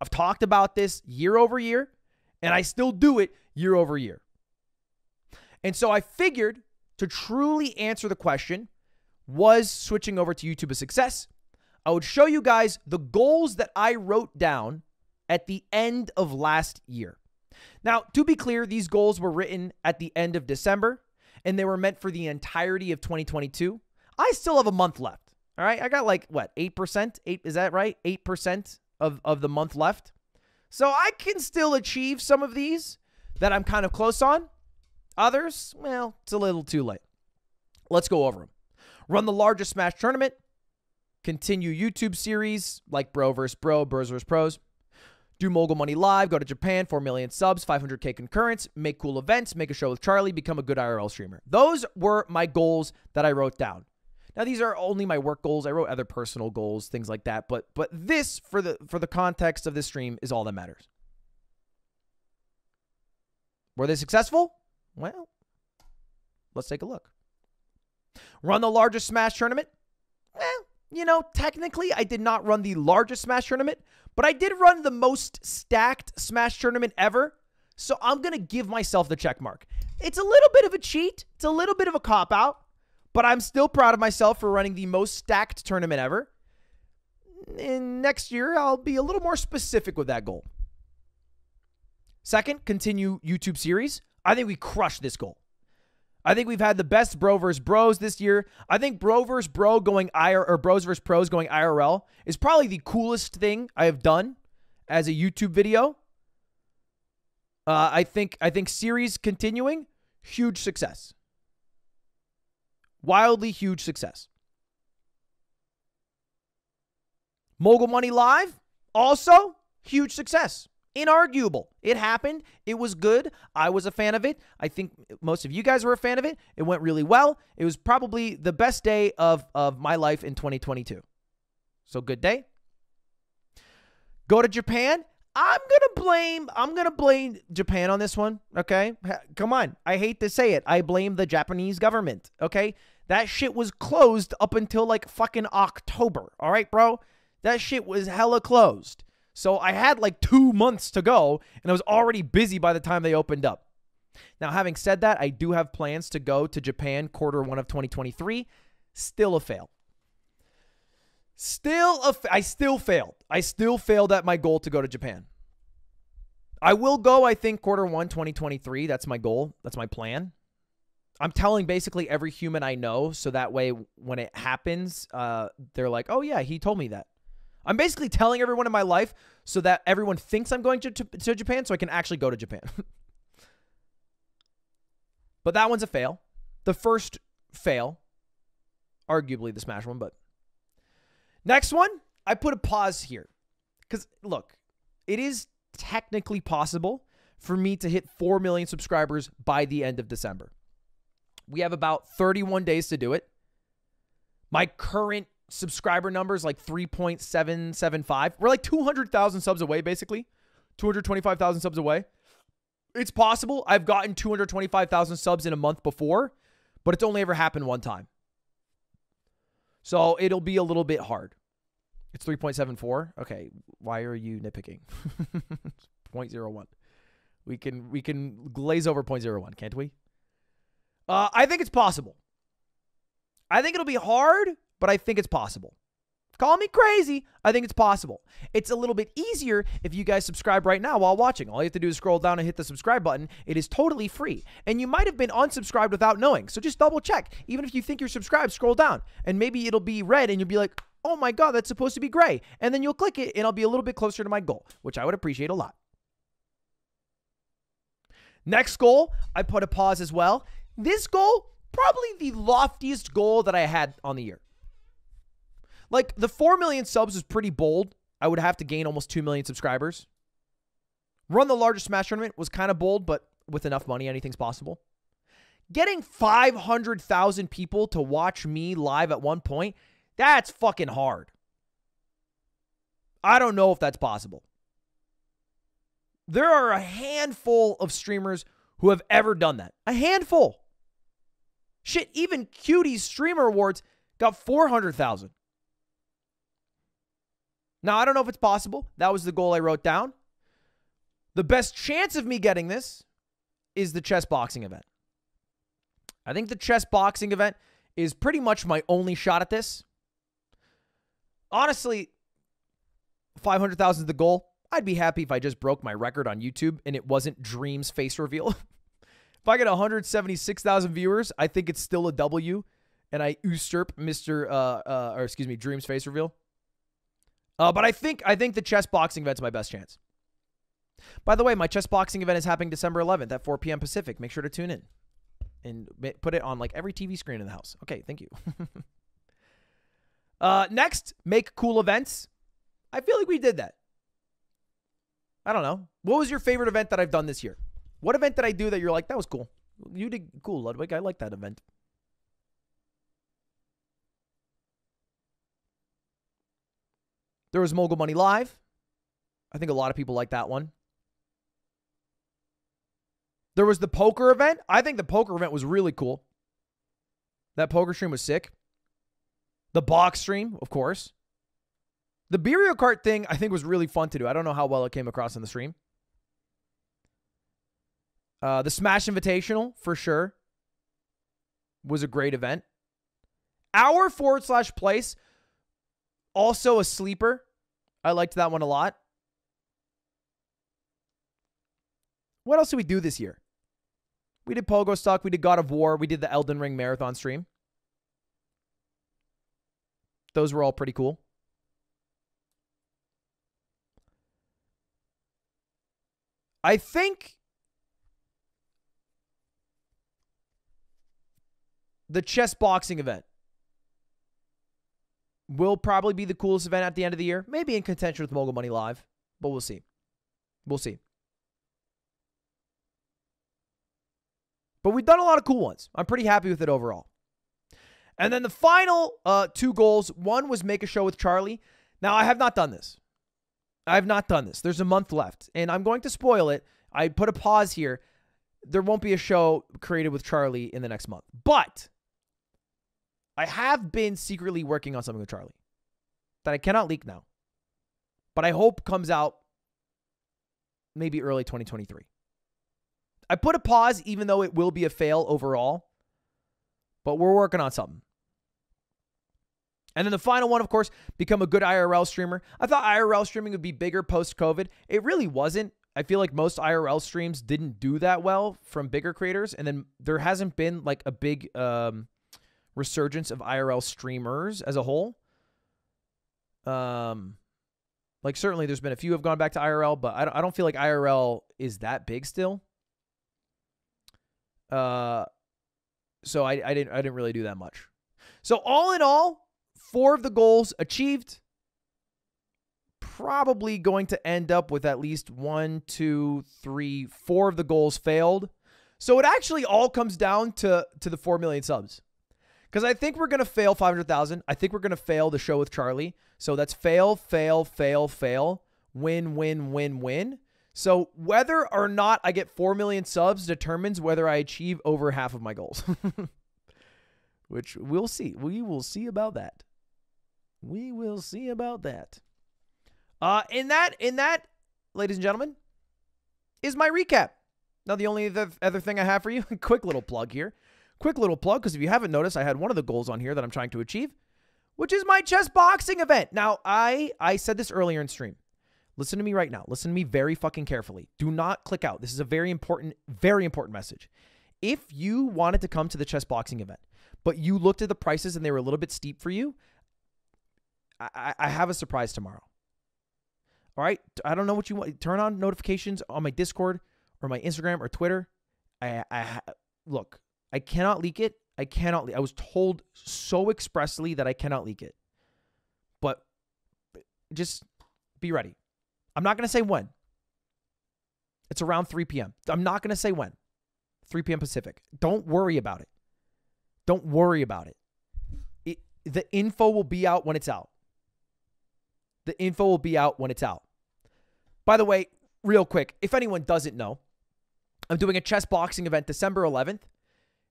I've talked about this year over year, and I still do it year over year. And so I figured to truly answer the question, was switching over to YouTube a success? I would show you guys the goals that I wrote down at the end of last year. Now, to be clear, these goals were written at the end of December, and they were meant for the entirety of 2022. I still have a month left, all right? I got like, what, 8%? Is that right? 8% of the month left. So I can still achieve some of these that I'm kind of close on. Others, well, it's a little too late. Let's go over them. Run the largest Smash tournament. Continue YouTube series like Bro vs. Bro, Bros vs. Pros. Do Mogul Money Live, go to Japan, 4 million subs, 500K concurrents, make cool events, make a show with Charlie, become a good IRL streamer. Those were my goals that I wrote down. Now, these are only my work goals. I wrote other personal goals, things like that. But this, for the context of this stream, is all that matters. Were they successful? Well, let's take a look. Run the largest Smash tournament. Well, you know, technically, I did not run the largest Smash tournament, but I did run the most stacked Smash tournament ever, so I'm going to give myself the check mark. It's a little bit of a cheat. It's a little bit of a cop-out, but I'm still proud of myself for running the most stacked tournament ever. And next year, I'll be a little more specific with that goal. Second, continue YouTube series. I think we crushed this goal. I think we've had the best Bro vs. Bros this year. I think Bro vs. Bro going IRL, or Bros vs. Pros going IRL is probably the coolest thing I have done as a YouTube video. I think series continuing, huge success. Wildly huge success. Mogul Money Live, also huge success. Inarguable. It happened. It was good. I was a fan of it. I think most of you guys were a fan of it. It went really well. It was probably the best day of my life in 2022. So good day. Go to Japan. I'm gonna blame Japan on this one. Okay. Come on. I hate to say it. I blame the Japanese government. Okay. That shit was closed up until like fucking October. All right, bro. That shit was hella closed. So I had like 2 months to go, and I was already busy by the time they opened up. Now, having said that, I do have plans to go to Japan Q1 of 2023. Still a fail. I still failed. I still failed at my goal to go to Japan. I will go, I think, Q1 2023. That's my goal. That's my plan. I'm telling basically every human I know, so that way when it happens, they're like, oh yeah, he told me that. I'm basically telling everyone in my life so that everyone thinks I'm going to Japan so I can actually go to Japan. But that one's a fail. The first fail, arguably the Smash one, but next one, I put a pause here. Because, look, it is technically possible for me to hit 4 million subscribers by the end of December. We have about 31 days to do it. My current subscriber numbers like 3.775. We're like 200,000 subs away, basically. 225,000 subs away. It's possible. I've gotten 225,000 subs in a month before, but it's only ever happened one time. So it'll be a little bit hard. It's 3.74. Okay, why are you nitpicking? 0.01. We can glaze over 0.01, can't we? I think it's possible. I think it'll be hard, but I think it's possible. Call me crazy. I think it's possible. It's a little bit easier if you guys subscribe right now while watching. All you have to do is scroll down and hit the subscribe button. It is totally free. And you might have been unsubscribed without knowing. So just double check. Even if you think you're subscribed, scroll down. And maybe it'll be red and you'll be like, oh my God, that's supposed to be gray. And then you'll click it and I'll be a little bit closer to my goal, which I would appreciate a lot. Next goal, I put a pause as well. This goal, probably the loftiest goal that I had on the year. Like, the 4 million subs is pretty bold. I would have to gain almost 2 million subscribers. Run the largest Smash tournament was kind of bold, but with enough money, anything's possible. Getting 500,000 people to watch me live at one point, that's fucking hard. I don't know if that's possible. There are a handful of streamers who have ever done that. A handful. Shit, even Cutie's Streamer Awards got 400,000. Now, I don't know if it's possible. That was the goal I wrote down. The best chance of me getting this is the chess boxing event. I think the chess boxing event is pretty much my only shot at this. Honestly, 500,000 is the goal. I'd be happy if I just broke my record on YouTube and it wasn't Dream's face reveal. If I get 176,000 viewers, I think it's still a W, and I usurp Dream's face reveal. But I think the chess boxing event's my best chance. By the way, my chess boxing event is happening December 11th at 4 p.m. Pacific. Make sure to tune in and put it on like every TV screen in the house. Okay, thank you. Next, make cool events. I feel like we did that. I don't know. What was your favorite event that I've done this year? What event did I do that you're like, that was cool? You did cool, Ludwig. I like that event. There was Mogul Money Live. I think a lot of people like that one. There was the poker event. I think the poker event was really cool. That poker stream was sick. The box stream, of course. The Beerio Kart thing, I think, was really fun to do. I don't know how well it came across on the stream. The Smash Invitational, for sure, was a great event. Our / place, also a sleeper. I liked that one a lot. What else did we do this year? We did Pogo Stock. We did God of War. We did the Elden Ring Marathon stream. Those were all pretty cool. I think the chess boxing event will probably be the coolest event at the end of the year. Maybe in contention with Mogul Money Live, but we'll see. We'll see. But we've done a lot of cool ones. I'm pretty happy with it overall. And then the final 2 goals. One was make a show with Charlie. Now, I have not done this. I have not done this. There's a month left, and I'm going to spoil it. I put a pause here. There won't be a show created with Charlie in the next month. But I have been secretly working on something with Charlie that I cannot leak now, but I hope comes out maybe early 2023. I put a pause even though it will be a fail overall, but we're working on something. And then the final one, of course, become a good IRL streamer. I thought IRL streaming would be bigger post-COVID. It really wasn't. I feel like most IRL streams didn't do that well from bigger creators, and then there hasn't been like a big resurgence of IRL streamers as a whole. Like certainly there's been a few who have gone back to IRL, but I don't feel like IRL is that big still. So I didn't really do that much. So all in all, 4 of the goals achieved. Probably going to end up with at least 1, 2, 3, 4 of the goals failed. So it actually all comes down to the 4 million subs. Because I think we're going to fail 500,000. I think we're going to fail the show with Charlie. So that's fail, fail, fail, fail, win, win, win, win. So whether or not I get 4 million subs determines whether I achieve over half of my goals. Which we'll see. We will see about that. We will see about that. In that, ladies and gentlemen, is my recap. Now, the only other thing I have for you, quick little plug here. Quick little plug, because if you haven't noticed, I had one of the goals on here that I'm trying to achieve, which is my chess boxing event. Now, I said this earlier in stream. Listen to me right now. Listen to me very fucking carefully. Do not click out. This is a very important message. If you wanted to come to the chess boxing event, but you looked at the prices and they were a little bit steep for you, I have a surprise tomorrow. All right? I don't know what you want. Turn on notifications on my Discord or my Instagram or Twitter. Look, I cannot leak it. I was told so expressly that I cannot leak it. But just be ready. I'm not going to say when. It's around 3 p.m. I'm not going to say when. 3 p.m. Pacific. Don't worry about it. Don't worry about it. The info will be out when it's out. The info will be out when it's out. By the way, real quick, if anyone doesn't know, I'm doing a chess boxing event December 11th.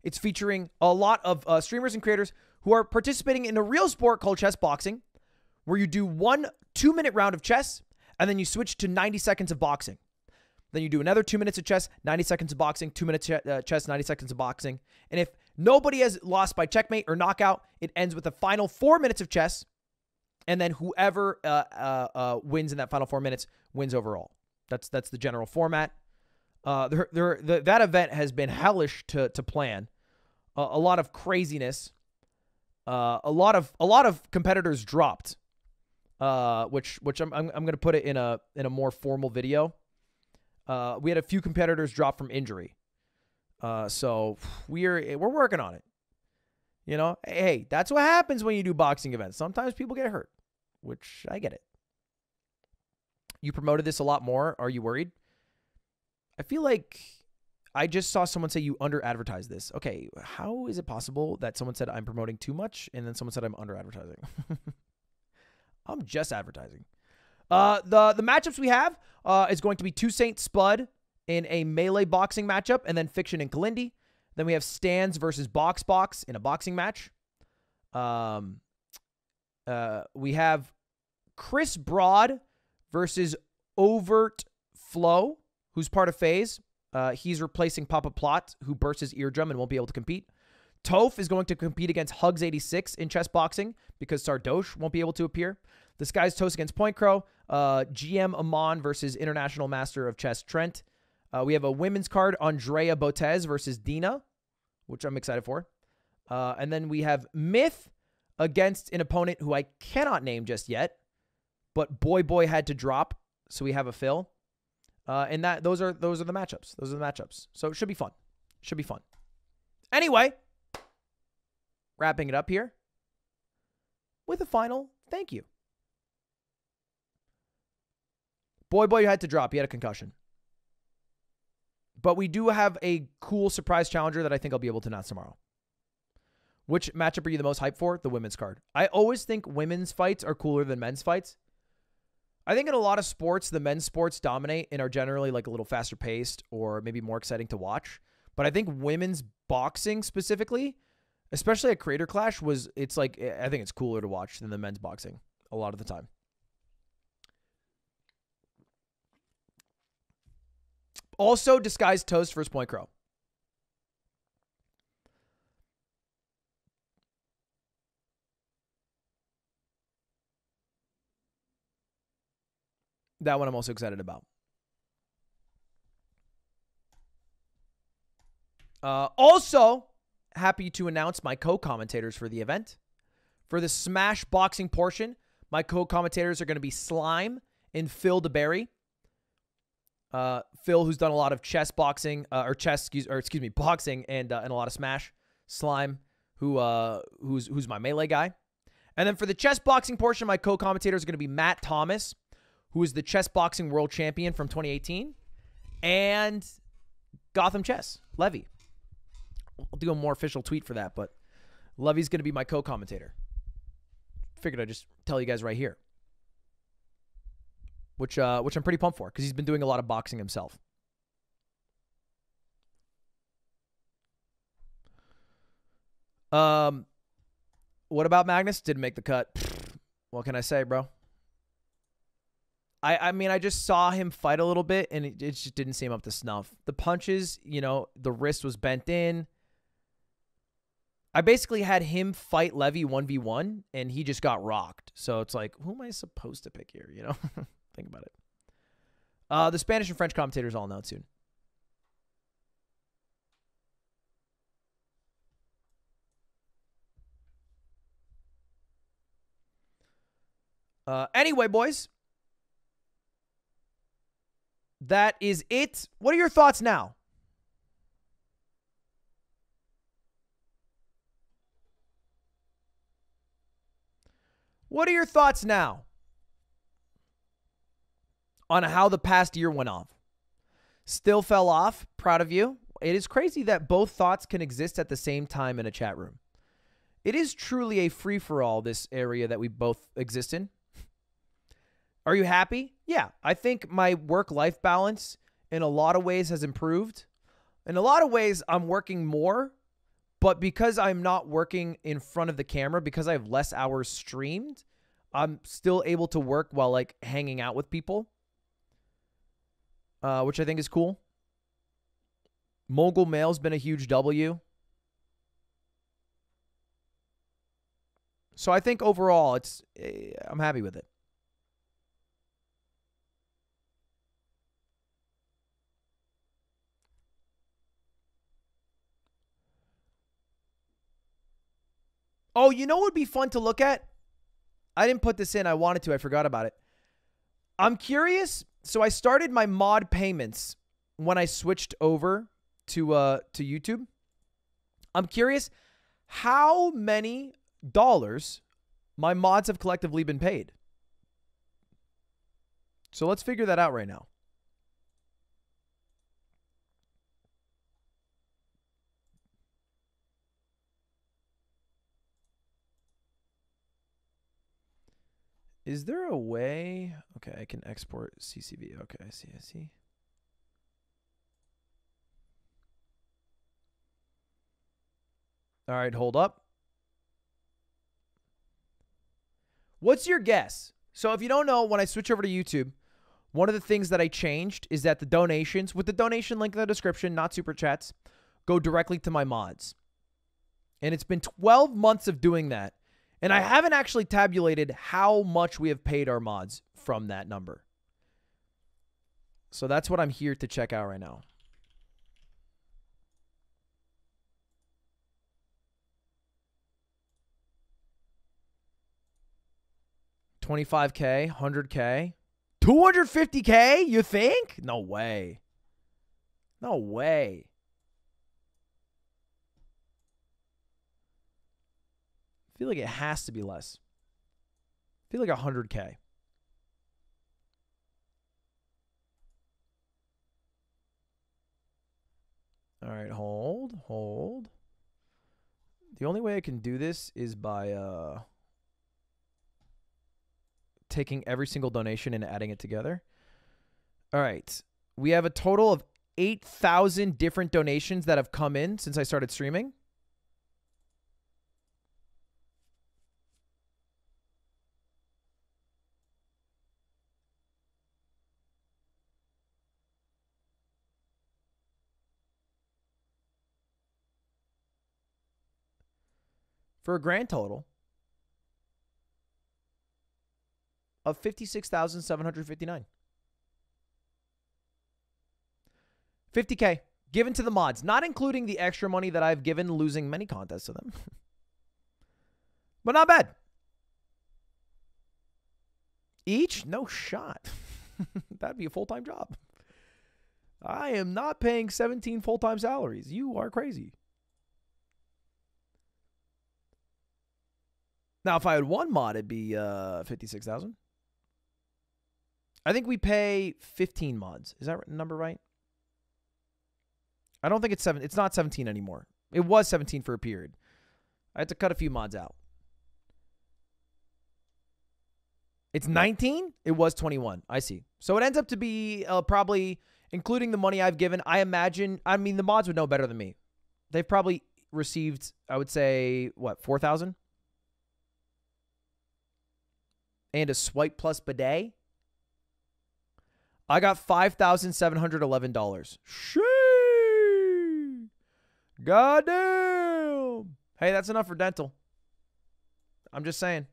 It's featuring a lot of streamers and creators who are participating in a real sport called chess boxing, where you do 1 2-minute round of chess, and then you switch to 90 seconds of boxing. Then you do another 2 minutes of chess, 90 seconds of boxing, 2 minutes chess, 90 seconds of boxing. And if nobody has lost by checkmate or knockout, it ends with the final 4 minutes of chess. And then whoever wins in that final 4 minutes wins overall. That's the general format. That event has been hellish to plan. A lot of craziness. A lot of competitors dropped. Which I'm going to put it in a more formal video. We had a few competitors drop from injury. So we're working on it. You know, hey, that's what happens when you do boxing events. Sometimes people get hurt, which I get it. You promoted this a lot more. Are you worried? I feel like I just saw someone say you under-advertise this. Okay, how is it possible that someone said I'm promoting too much and then someone said I'm under-advertising? I'm just advertising. The matchups we have is going to be Toussaint Spud in a melee boxing matchup, and then Fiction and Kalindi. Then we have Stans versus Box in a boxing match. We have Chris Broad versus Overt Flow, who's part of FaZe. He's replacing Papa Plot, who burst his eardrum and won't be able to compete. Toph is going to compete against Hugs86 in chess boxing because Sardoche won't be able to appear. The Sky's Toast against Point Crow. GM Amon versus International Master of Chess Trent. We have a women's card, Andrea Botez versus Dina, which I'm excited for. And then we have Myth against an opponent who I cannot name just yet, but Boy had to drop, so we have a fill. And those are the matchups. Those are the matchups. So it should be fun. Should be fun. Anyway, wrapping it up here with a final thank you. Boy had to drop. He had a concussion. But we do have a cool surprise challenger that I think I'll be able to announce tomorrow. Which matchup are you the most hyped for? The women's card. I always think women's fights are cooler than men's fights. I think in a lot of sports, the men's sports dominate and are generally like a little faster paced or maybe more exciting to watch. But I think women's boxing specifically, especially at Creator Clash, it's like, I think it's cooler to watch than the men's boxing a lot of the time. Also, Disguised Toast versus Point Crow. That one I'm also excited about. Also, happy to announce my co-commentators for the event. For the Smash boxing portion, my co-commentators are going to be Slime and Phil DeBerry. Phil, who's done a lot of chess boxing, boxing and a lot of Smash. Slime, who's my melee guy. And then for the chess boxing portion, my co-commentators are going to be Matt Thomas, who is the chess boxing world champion from 2018, and Gotham Chess, Levy. I'll do a more official tweet for that, but Levy's going to be my co-commentator. Figured I'd just tell you guys right here. Which I'm pretty pumped for, because he's been doing a lot of boxing himself. What about Magnus? Didn't make the cut. What can I say, bro? I mean, I just saw him fight a little bit, and it just didn't seem up to snuff. The punches, you know, the wrist was bent in. I basically had him fight Levy 1v1, and he just got rocked. So it's like, who am I supposed to pick here, you know? Think about it. The Spanish and French commentators all know soon. Anyway, boys. That is it. What are your thoughts now? What are your thoughts now on how the past year went off? Still fell off? Proud of you. It is crazy that both thoughts can exist at the same time in a chat room. It is truly a free-for-all, this area that we both exist in. Are you happy? Yeah. I think my work-life balance in a lot of ways has improved. In a lot of ways, I'm working more, but because I'm not working in front of the camera, because I have less hours streamed, I'm still able to work while like hanging out with people, which I think is cool. Mogul Mail's been a huge W. So I think overall, I'm happy with it. Oh, you know what would be fun to look at? I didn't put this in. I wanted to. I forgot about it. I'm curious. So I started my mod payments when I switched over to YouTube. I'm curious how many dollars my mods have collectively been paid. So let's figure that out right now. Is there a way? Okay, I can export CCV. Okay, I see. All right, hold up. What's your guess? So if you don't know, when I switch over to YouTube, one of the things that I changed is that the donations, with the donation link in the description, not super chats, go directly to my mods. And it's been 12 months of doing that. And I haven't actually tabulated how much we have paid our mods from that number. So that's what I'm here to check out right now. $25K, $100K, $250K, you think? No way. No way. I feel like it has to be less. I feel like $100K. All right, hold. The only way I can do this is by taking every single donation and adding it together. All right. We have a total of 8,000 different donations that have come in since I started streaming. For a grand total of 56,759. 50K given to the mods, not including the extra money that I've given losing many contests to them. But not bad. Each? No shot. That'd be a full-time job. I am not paying 17 full-time salaries. You are crazy. Now, if I had one mod, it'd be 56,000. I think we pay 15 mods. Is that number right? I don't think it's 7. It's not 17 anymore. It was 17 for a period. I had to cut a few mods out. It's 19? It was 21. I see. So it ends up to be probably, including the money I've given, I imagine, I mean, the mods would know better than me. They've probably received, I would say, what, 4,000? And a swipe plus bidet. I got $5,711. Shee! Goddamn! Hey, that's enough for dental. I'm just saying.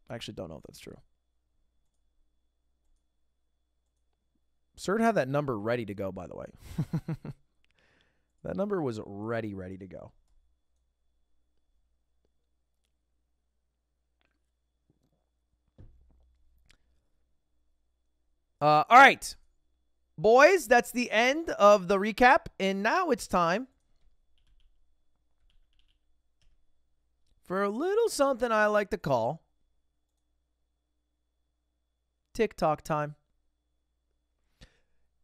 I actually don't know if that's true. Sir had that number ready to go, by the way. That number was ready to go. All right, boys, that's the end of the recap. And now it's time for a little something I like to call TikTok time.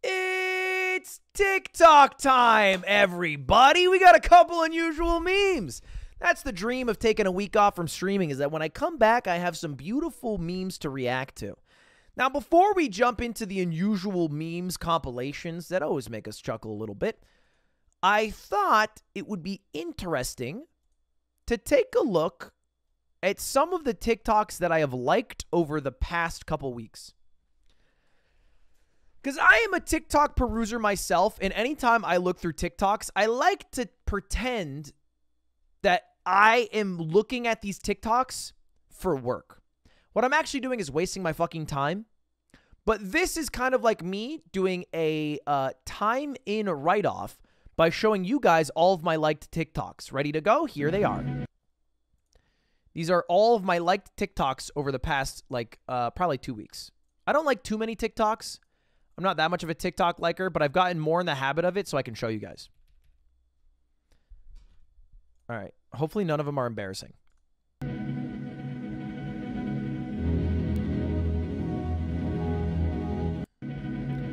It's TikTok time, everybody. We got a couple unusual memes. That's the dream of taking a week off from streaming, is that when I come back, I have some beautiful memes to react to. Now, before we jump into the unusual memes compilations that always make us chuckle a little bit, I thought it would be interesting to take a look at some of the TikToks that I have liked over the past couple weeks. Because I am a TikTok peruser myself, and anytime I look through TikToks, I like to pretend that I am looking at these TikToks for work. What I'm actually doing is wasting my fucking time. But this is kind of like me doing a time in write-off by showing you guys all of my liked TikToks. Ready to go? Here they are. These are all of my liked TikToks over the past, like, probably 2 weeks. I don't like too many TikToks. I'm not that much of a TikTok liker, but I've gotten more in the habit of it so I can show you guys. All right. Hopefully none of them are embarrassing.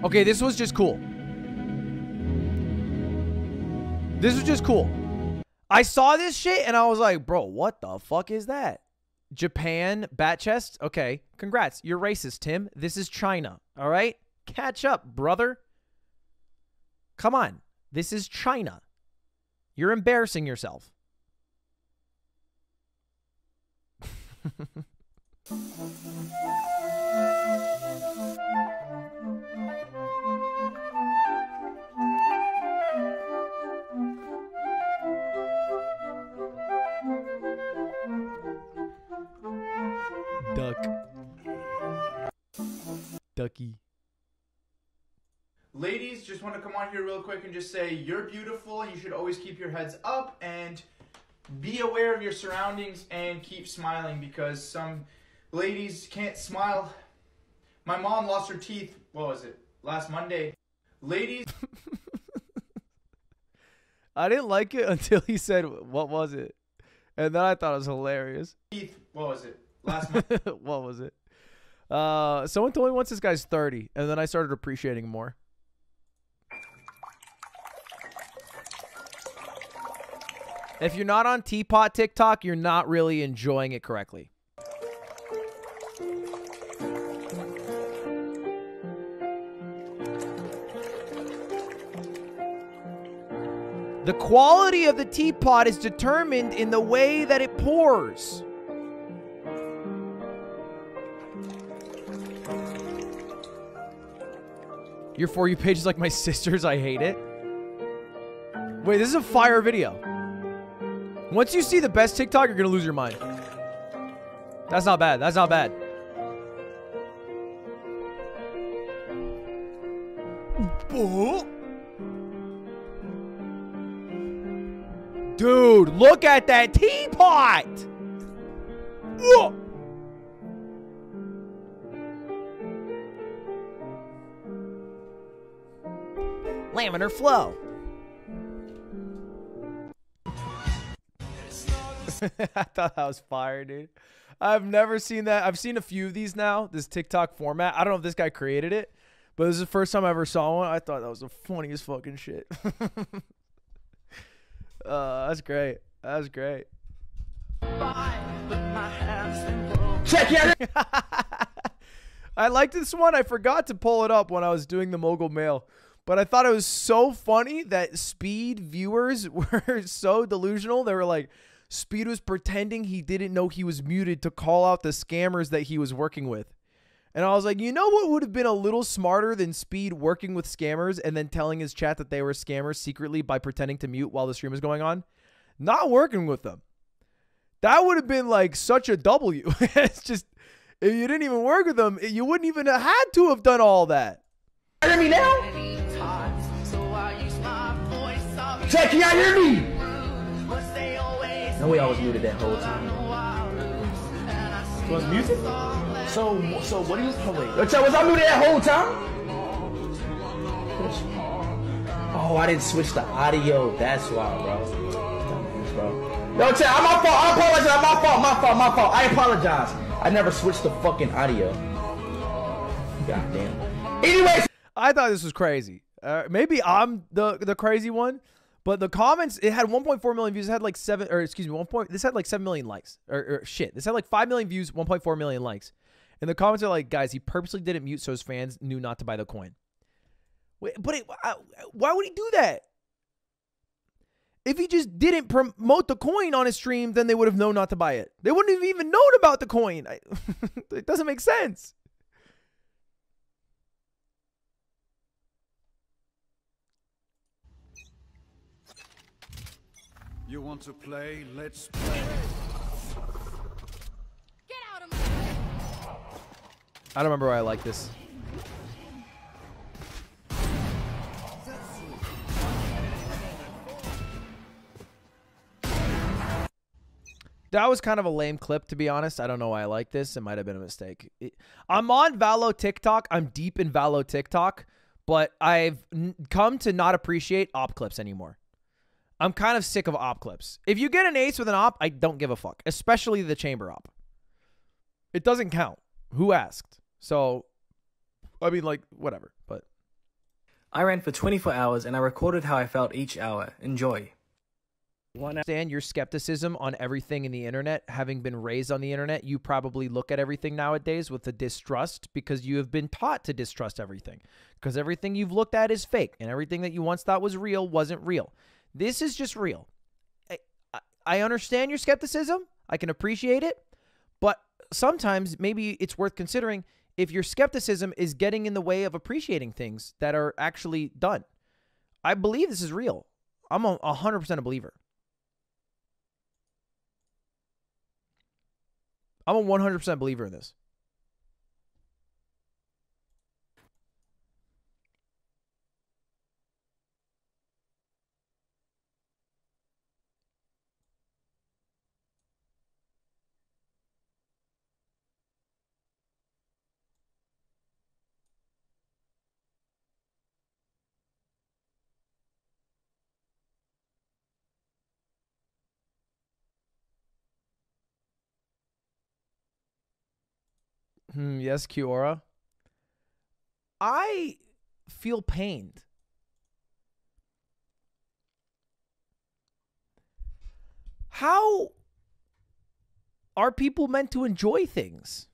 Okay, this was just cool. This was just cool. I saw this shit and I was like, bro, what the fuck is that? Japan, bat chest? Okay, congrats. You're racist, Tim. This is China, all right? Catch up, brother. Come on. This is China. You're embarrassing yourself. Duck. Ducky. Ladies, just want to come on here real quick and just say you're beautiful. You should always keep your heads up and be aware of your surroundings and keep smiling because some ladies can't smile. My mom lost her teeth, what was it, last Monday. Ladies. I didn't like it until he said, what was it? And then I thought it was hilarious. Teeth, what was it, last month. What was it? Someone told me once this guy's 30, and then I started appreciating him more. If you're not on Teapot TikTok, you're not really enjoying it correctly. The quality of the teapot is determined in the way that it pours. Your For You page is like my sister's. I hate it. Wait, this is a fire video. Once you see the best TikTok, you're going to lose your mind. That's not bad. That's not bad. Dude, look at that teapot! Whoa! Laminar flow. I thought that was fire, dude. I've never seen that. I've seen a few of these now, this TikTok format. I don't know if this guy created it, but this is the first time I ever saw one. I thought that was the funniest fucking shit. That's great. That was great. Check it out. I liked this one. I forgot to pull it up when I was doing the Mogul Mail, but I thought it was so funny that Speed viewers were so delusional. They were like, Speed was pretending he didn't know he was muted to call out the scammers that he was working with. And I was like, you know what would have been a little smarter than Speed working with scammers and then telling his chat that they were scammers secretly by pretending to mute while the stream was going on? Not working with them. That would have been like such a W. It's just, if you didn't even work with them, you wouldn't even have had to have done all that. Hear me now? Check, can y'all hear me? No way I was muted that whole time. Was music? So what are you playing? Was I muted that whole time? Oh, I didn't switch the audio. That's why, bro. Yo, Chad, I'm my fault. I apologize. My fault. I apologize. I never switched the fucking audio. God damn. Anyways. I thought this was crazy. Maybe I'm the crazy one. But the comments, it had 1.4 million views. It had like this had like 7 million likes. Or shit. This had like 5 million views, 1.4 million likes. And the comments are like, guys, he purposely didn't mute so his fans knew not to buy the coin. Wait, but why would he do that? If he just didn't promote the coin on his stream, then they would have known not to buy it. They wouldn't have even known about the coin. It doesn't make sense. You want to play? Let's play. Get out of my way. I don't remember why I like this. That was kind of a lame clip, to be honest. I don't know why I like this. It might have been a mistake. I'm on Valo TikTok. I'm deep in Valo TikTok, but I've come to not appreciate op clips anymore. I'm kind of sick of op clips. If you get an ace with an op, I don't give a fuck, especially the chamber op. It doesn't count. Who asked? So, I mean, like, whatever, but. I ran for 24 hours and I recorded how I felt each hour. Enjoy. Understand your skepticism on everything in the internet. Having been raised on the internet, you probably look at everything nowadays with a distrust because you have been taught to distrust everything. Because everything you've looked at is fake and everything that you once thought was real wasn't real. This is just real. I understand your skepticism. I can appreciate it. But sometimes maybe it's worth considering if your skepticism is getting in the way of appreciating things that are actually done. I believe this is real. I'm 100% a believer. I'm a 100% believer in this. Yes, Kiora. I feel pained. How are people meant to enjoy things?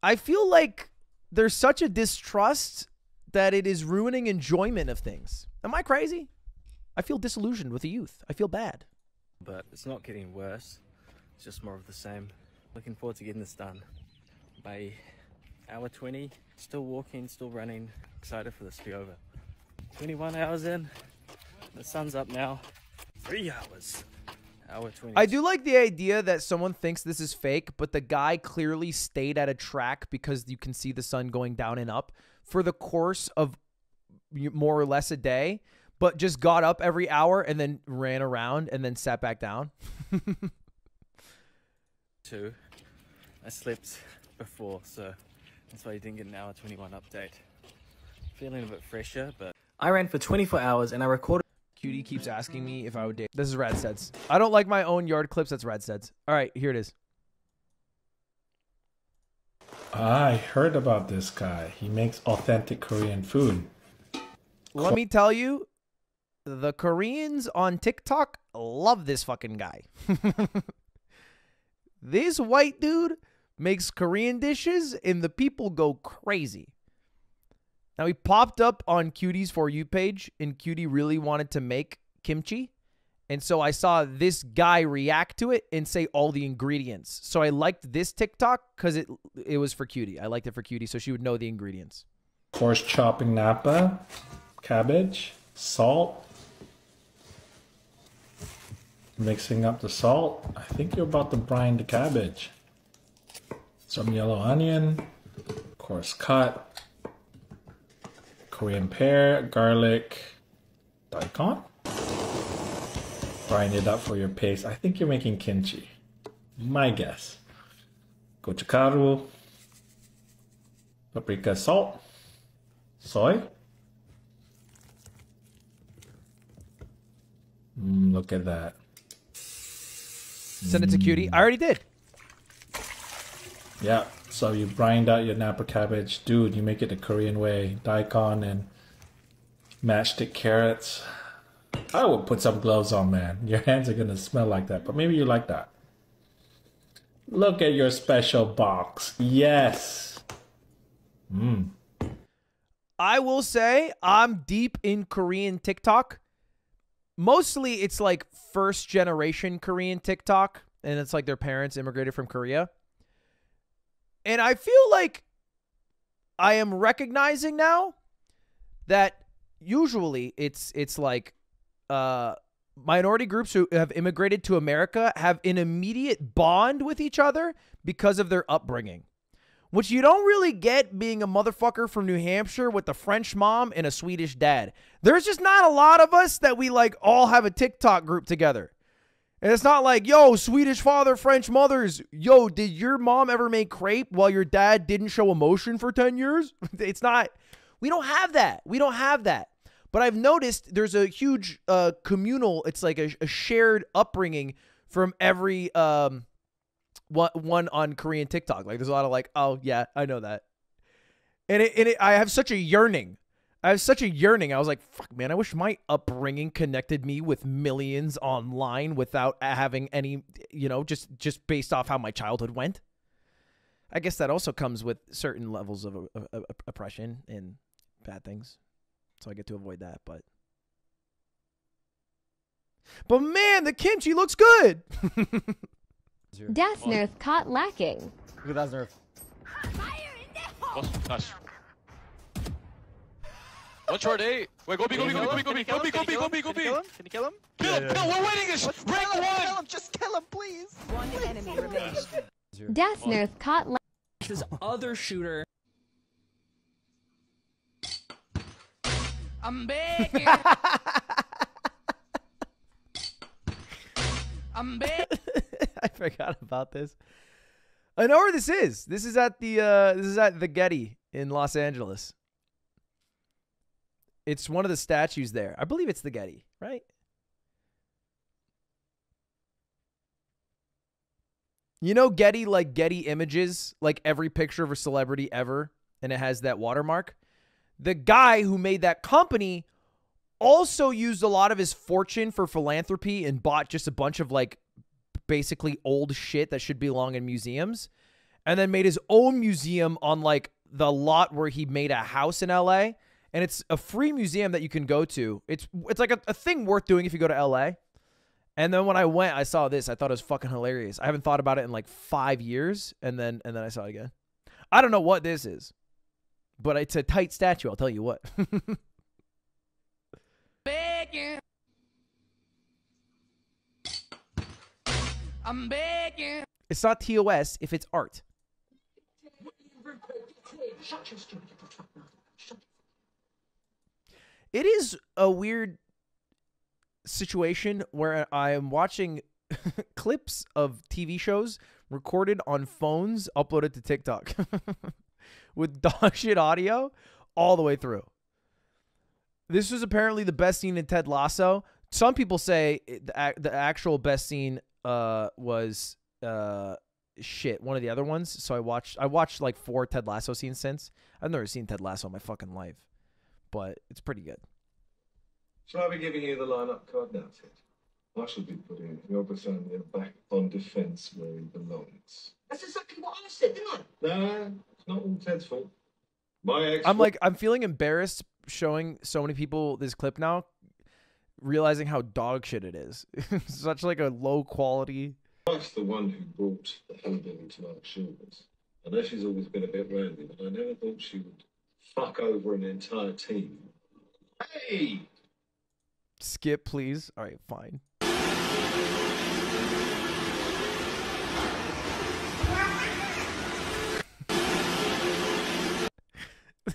I feel like there's such a distrust that it is ruining enjoyment of things. Am I crazy? I feel disillusioned with the youth. I feel bad. But it's not getting worse. It's just more of the same. Looking forward to getting this done. By hour 20, still walking, still running, excited for this to be over. 21 hours in, the sun's up now, 3 hours, hour 20. I do like the idea that someone thinks this is fake, but the guy clearly stayed at a track because you can see the sun going down and up for the course of more or less a day, but just got up every hour and then ran around and then sat back down. 2, I slept before, so that's why you didn't get an hour 21 update. Feeling a bit fresher, but I ran for 24 hours and I recorded. Cutie keeps asking me if I would date. This is Radstead's. I don't like my own yard clips. That's Radstead's. All right, here it is. I heard about this guy. He makes authentic Korean food. Let me tell you, the Koreans on TikTok love this fucking guy. This white dude makes Korean dishes, and the people go crazy. Now, he popped up on Cutie's For You page, and Cutie really wanted to make kimchi. And so I saw this guy react to it and say all the ingredients. So I liked this TikTok because it was for Cutie. I liked it for Cutie, so she would know the ingredients. Coarse chopping napa, cabbage, salt. Mixing up the salt. I think you're about to brine the cabbage. Some yellow onion, coarse cut, Korean pear, garlic, daikon. Brine it up for your paste. I think you're making kimchi. My guess. Gochugaru, paprika, salt, soy. Look at that. Send it to Cutie. I already did. Yeah, so you brined out your Napa cabbage. Dude, you make it the Korean way. Daikon and matchstick carrots. I would put some gloves on, man. Your hands are going to smell like that, but maybe you like that. Look at your special box. Yes. I will say I'm deep in Korean TikTok. Mostly it's like first generation Korean TikTok, and it's like their parents immigrated from Korea. And I feel like I am recognizing now that usually it's like minority groups who have immigrated to America have an immediate bond with each other because of their upbringing, which you don't really get being a motherfucker from New Hampshire with a French mom and a Swedish dad. There's just not a lot of us that we like all have a TikTok group together. And it's not like, yo, Swedish father, French mothers. Yo, did your mom ever make crepe while your dad didn't show emotion for 10 years? It's not. We don't have that. We don't have that. But I've noticed there's a huge communal, it's like a shared upbringing from every one on Korean TikTok. Like there's a lot of like, oh yeah, I know that. And I have such a yearning. I was like, fuck, man, I wish my upbringing connected me with millions online without having any, you know, just based off how my childhood went. I guess that also comes with certain levels of oppression and bad things. So I get to avoid that, but man, the kimchi looks good. Das Nerf caught lacking. Look at that Nerf. Nice. One short eight. Wait, go B, go B, go B, go B, go B, go B, go B, go B. Can you kill him? Kill him, kill him, we're winning this! Rank one! Kill him, just kill him, please! One enemy remains. Das Nerf caught lacking. This other shooter. I'm begging. I'm begging. I forgot about this. I know where this is. This is at the Getty in Los Angeles. It's one of the statues there. I believe it's the Getty, right? You know Getty, like Getty Images, like every picture of a celebrity ever, and it has that watermark? The guy who made that company also used a lot of his fortune for philanthropy and bought just a bunch of like basically old shit that should belong in museums, and then made his own museum on like the lot where he made a house in LA. And it's a free museum that you can go to. It's like a thing worth doing if you go to LA. And then when I went, I saw this. I thought it was fucking hilarious. I haven't thought about it in like 5 years, and then I saw it again. I don't know what this is, but it's a tight statue, I'll tell you what. Begging. I'm begging. It's not TOS if it's art. It is a weird situation where I am watching clips of TV shows recorded on phones uploaded to TikTok with dog shit audio all the way through. This was apparently the best scene in Ted Lasso. Some people say the actual best scene was shit, one of the other ones. So I watched like 4 Ted Lasso scenes since. I've never seen Ted Lasso in my fucking life, but it's pretty good. Shall I be giving you the lineup card now, Ted? I should be putting your battalion back on defence where he belongs. That's exactly what I said, didn't I? No, it's not all Ted's fault. I'm feeling embarrassed showing so many people this clip now, realizing how dog shit it is. Such like a low quality. Wife's the one who brought the hillbilly to our shoulders. I know she's always been a bit randy, but I never thought she would fuck over an entire team. Hey! Skip, please. All right, fine.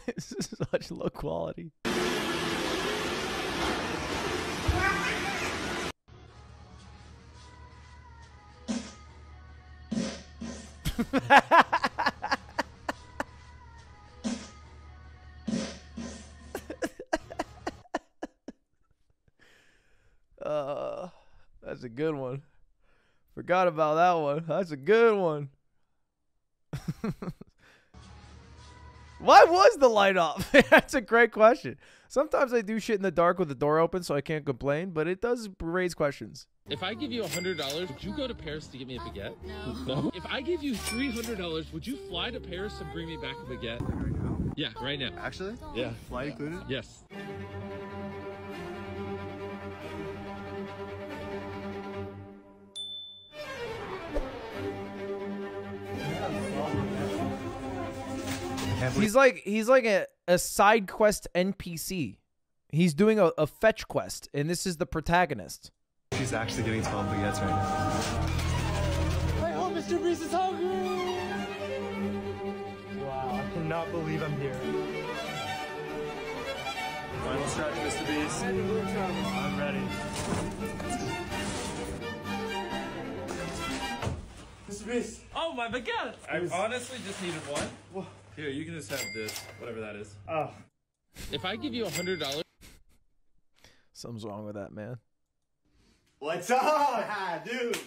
This is such low quality. That's a good one. Forgot about that one. That's a good one. Why was the light off? That's a great question. Sometimes I do shit in the dark with the door open, so I can't complain, but it does raise questions. If I give you $100, would you go to Paris to get me a baguette? No. If I give you $300, would you fly to Paris and bring me back a baguette? Right now? Yeah, right now. Actually? Yeah. Flight included? Yes. He's like a side quest NPC. He's doing a fetch quest, and this is the protagonist. She's actually getting 12 baguettes right now. I hope Mr. Beast is hungry. Wow, I cannot believe I'm here. Final stretch, Mr. Beast. I'm ready. Mr. Beast. Oh, my baguette! I honestly just needed one. Here, you can just have this, whatever that is. Oh. If I give you $100... Something's wrong with that, man. What's up, dude?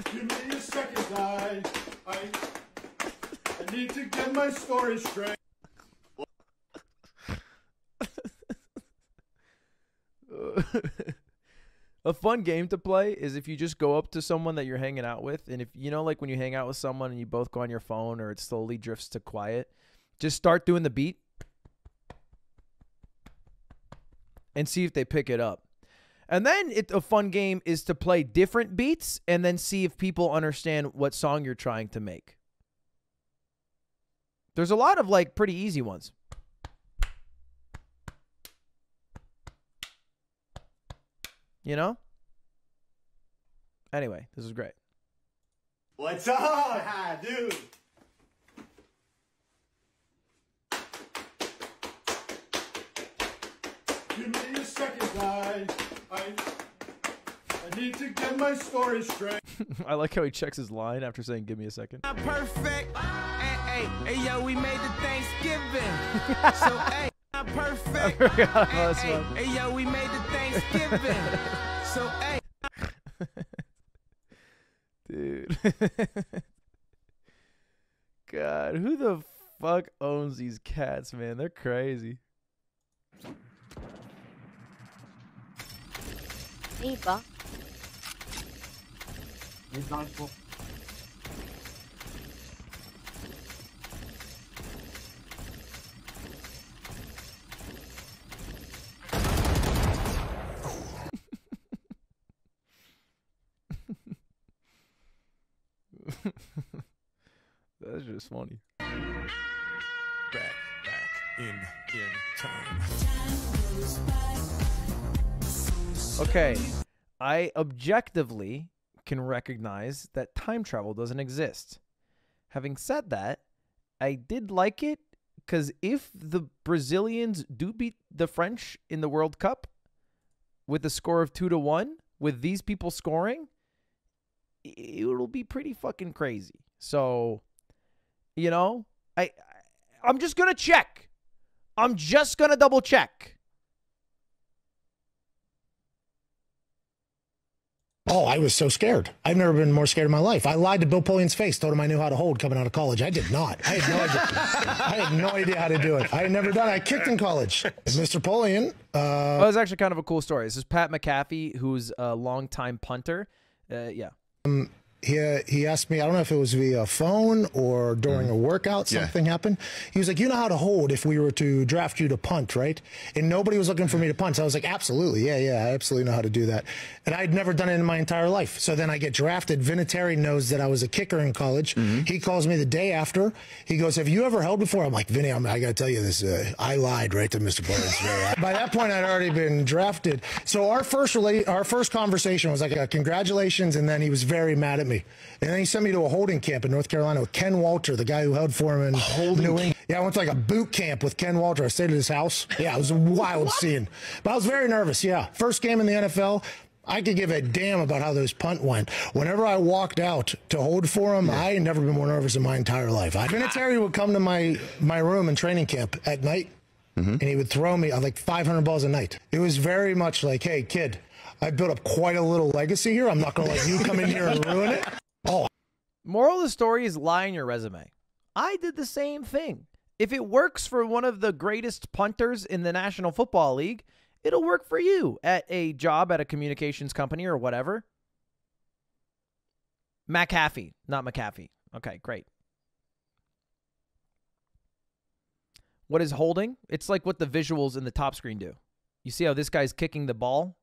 Give me a second, I need to get my story straight. A fun game to play is if you just go up to someone that you're hanging out with, and if you know, like when you hang out with someone and you both go on your phone or it slowly drifts to quiet, just start doing the beat and see if they pick it up. And then a fun game is to play different beats and then see if people understand what song you're trying to make. There's a lot of like pretty easy ones. You know? Anyway, this is great. What's up, dude? Give me a second, I need to get my story straight. I like how he checks his line after saying, give me a second. Not perfect. Hey, yo, we made the Thanksgiving. So, hey, not perfect. Hey, yo, we made the Thanksgiving. So, hey. Dude. God, who the fuck owns these cats, man? They're crazy. Eva. That's just funny. Back in time. Okay, I objectively can recognize that time travel doesn't exist. Having said that, I did like it because if the Brazilians do beat the French in the World Cup with a score of 2-1, with these people scoring, it'll be pretty fucking crazy. So, you know, I'm just going to check. I'm just going to double check. Oh, I was so scared. I've never been more scared in my life. I lied to Bill Pullion's face, told him I knew how to hold coming out of college. I did not. I had no idea. I had no idea how to do it. I had never done it. I kicked in college. Mr. Pullion. Well, it's actually kind of a cool story. This is Pat McAfee, who's a longtime punter. Yeah. He asked me, I don't know if it was via phone or during a workout, something happened. He was like, you know how to hold if we were to draft you to punt, right? And nobody was looking for me to punt. So I was like, absolutely. Yeah, I absolutely know how to do that. And I'd never done it in my entire life. So then I get drafted. Vinatieri knows that I was a kicker in college. He calls me the day after. He goes, have you ever held before? I'm like, Vinny, I got to tell you this. I lied right to Mr. Pullion. By that point, I'd already been drafted. So our first conversation was like, congratulations. And then he was very mad at me. And then he sent me to a holding camp in North Carolina with Ken Walter, the guy who held for him in New England. Yeah, I went to like a boot camp with Ken Walter. I stayed at his house. Yeah, it was a wild scene. But I was very nervous, yeah. First game in the NFL, I could give a damn about how those punt went. Whenever I walked out to hold for him, I had never been more nervous in my entire life. Vinatieri would come to my room in training camp at night, and he would throw me like 500 balls a night. It was very much like, hey, kid, I built up quite a little legacy here. I'm not going to let you come in here and ruin it. Oh. Moral of the story is lie in your resume. I did the same thing. If it works for one of the greatest punters in the National Football League, it'll work for you at a job at a communications company or whatever. McAfee, not McAfee. Okay, great. What is holding? It's like what the visuals in the top screen do. You see how this guy's kicking the ball?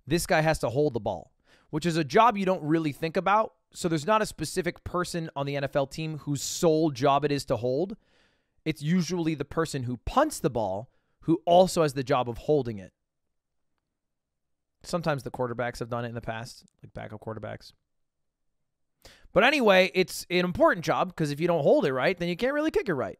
This guy has to hold the ball, which is a job you don't really think about. So there's not a specific person on the NFL team whose sole job it is to hold. It's usually the person who punts the ball who also has the job of holding it. Sometimes the quarterbacks have done it in the past, like backup quarterbacks. But anyway, it's an important job because if you don't hold it right, then you can't really kick it right.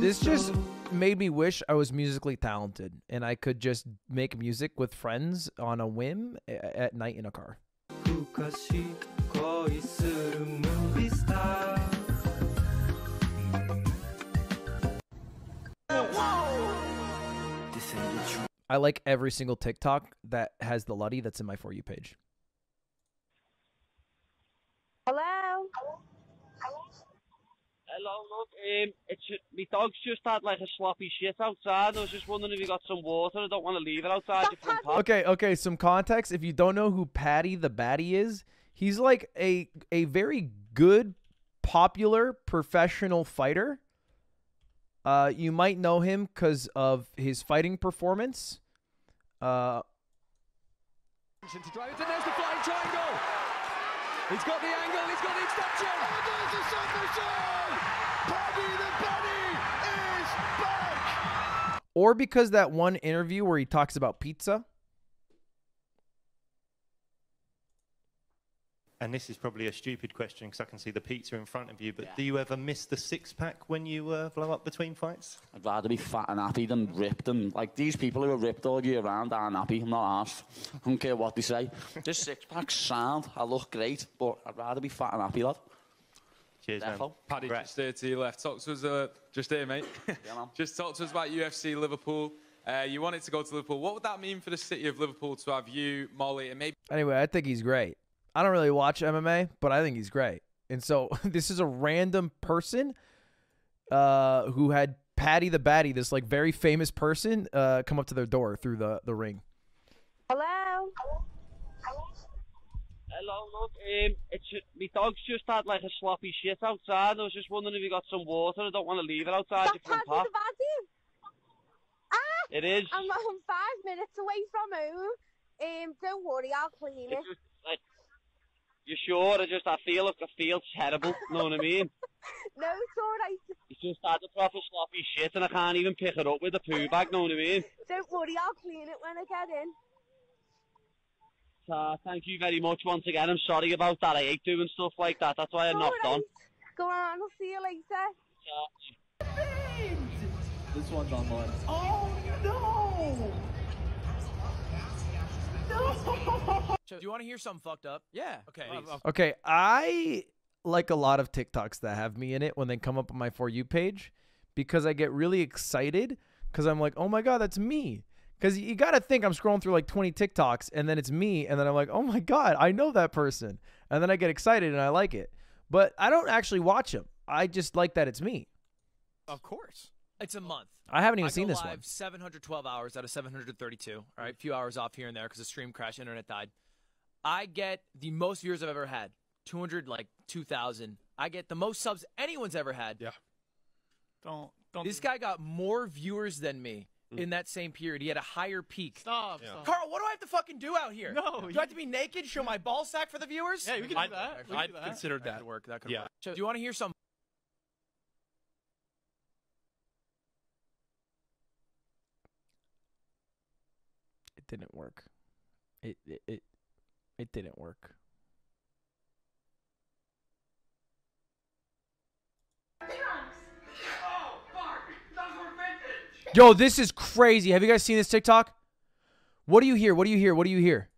This just made me wish I was musically talented and I could just make music with friends on a whim at night in a car. I like every single TikTok that has the Luddy that's in my For You page. Hello? Hello, look, my dog's just had like a sloppy shit outside. I was just wondering if you got some water. I don't want to leave it outside your front porch. Okay, some context. If you don't know who Patty the Batty is, he's like a very good, popular, professional fighter. You might know him because of his fighting performance. To drive it, and there's the flying triangle. He's got the angle, he's got the extension. And there's the submission. Paddy the Batty is back. Or because that one interview where he talks about pizza. And this is probably a stupid question because I can see the pizza in front of you, but do you ever miss the six-pack when you blow up between fights? I'd rather be fat and happy than ripped. And like these people who are ripped all year round aren't happy. I'm not arsed. I don't care what they say. This six-pack's sound. I look great, but I'd rather be fat and happy, lad. Cheers, man. Paddy, just here to your left. Talk to us, just here, mate. Yeah, man. Just talk to us about UFC Liverpool. You wanted to go to Liverpool. What would that mean for the city of Liverpool to have you, Molly, and maybe... Anyway, I think he's great. I don't really watch MMA, but I think he's great. And so this is a random person who had Patty the Batty, this like very famous person, come up to their door through the ring. Hello? Hello, look, my dog's just had like a sloppy shit outside. I was just wondering if you got some water. I don't want to leave it outside your front porch. It is. I'm 5 minutes away from home. Don't worry, I'll clean it. You sure? I feel terrible. Know what I mean? No, it's all right. He's just had a proper sloppy shit, and I can't even pick it up with a poo bag. Know what I mean? Don't worry, I'll clean it when I get in. Thank you very much once again. I'm sorry about that. I hate doing stuff like that. That's why I knocked on. Go on, I'll see you later. This one's online. Oh no! Do you want to hear something fucked up? Yeah. Okay. Okay, I like a lot of TikToks that have me in it when they come up on my For You page because I get really excited because I'm like, oh my God, that's me. Because you got to think I'm scrolling through like 20 TikToks and then it's me. And then I'm like, oh my God, I know that person. And then I get excited and I like it. But I don't actually watch them. I just like that it's me. Of course. It's a month. I haven't even seen this one. 712 hours out of 732. All right, a few hours off here and there because the stream crashed, internet died. I get the most viewers I've ever had. 2,000. I get the most subs anyone's ever had. Yeah. Don't. This guy got more viewers than me, in that same period. He had a higher peak. Stop. Carl, what do I have to fucking do out here? No. Do I have to be naked, show my ball sack for the viewers? Yeah, we can do that. We can I'd do that. consider That that. could work. That could Yeah. work. So, do you want to hear some? It didn't work. It didn't work. Yo, this is crazy. Have you guys seen this TikTok? What do you hear? What do you hear? What do you hear?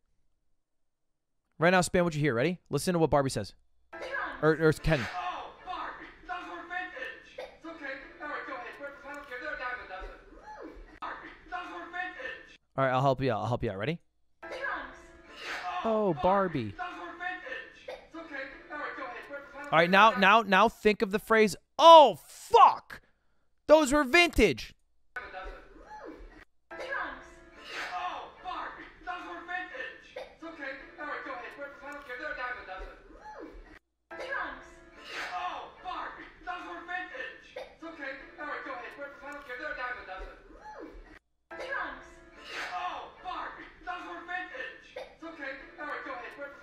Right now, spam what you hear. Ready? Listen to what Barbie says. Or Ken. All right, I'll help you out. I'll help you out. Ready? Oh, Barbie. All right, now think of the phrase, "Oh, fuck. Those were vintage."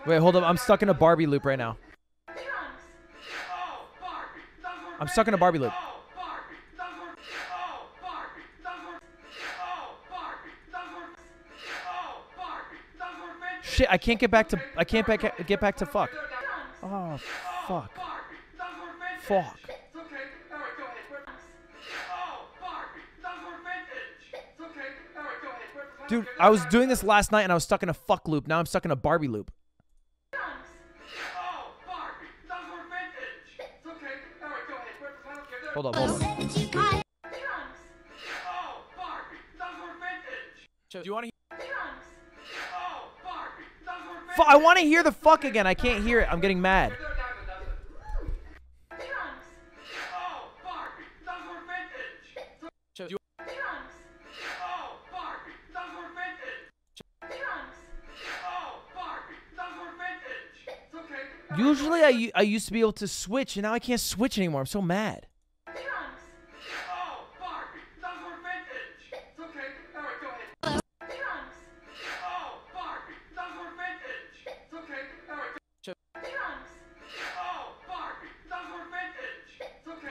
Wait, hold up. I'm stuck in a Barbie loop right now. I'm stuck in a Barbie loop. Shit, I can't get back to get back to fuck. Oh, fuck. Fuck. Dude, I was doing this last night and I was stuck in a fuck loop. Now I'm stuck in a Barbie loop. Hold up, hold up. Do you want to hear? I want to hear the fuck again. I can't hear it. I'm getting mad. Usually I used to be able to switch, and now I can't switch anymore. I'm so mad.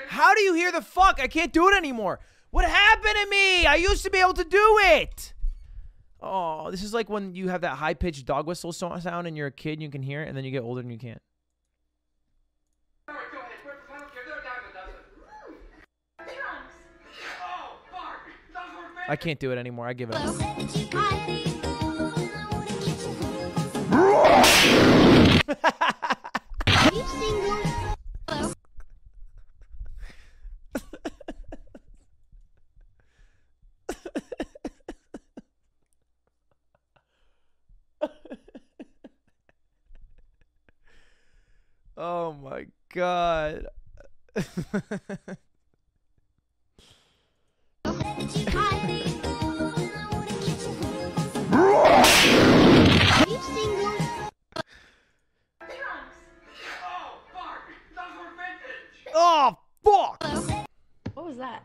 How do you hear the fuck? I can't do it anymore. What happened to me? I used to be able to do it. Oh, this is like when you have that high-pitched dog whistle sound and you're a kid and you can hear it, and then you get older and you can't. I can't do it anymore. I give it up. Oh my God. Oh, fuck! What was that?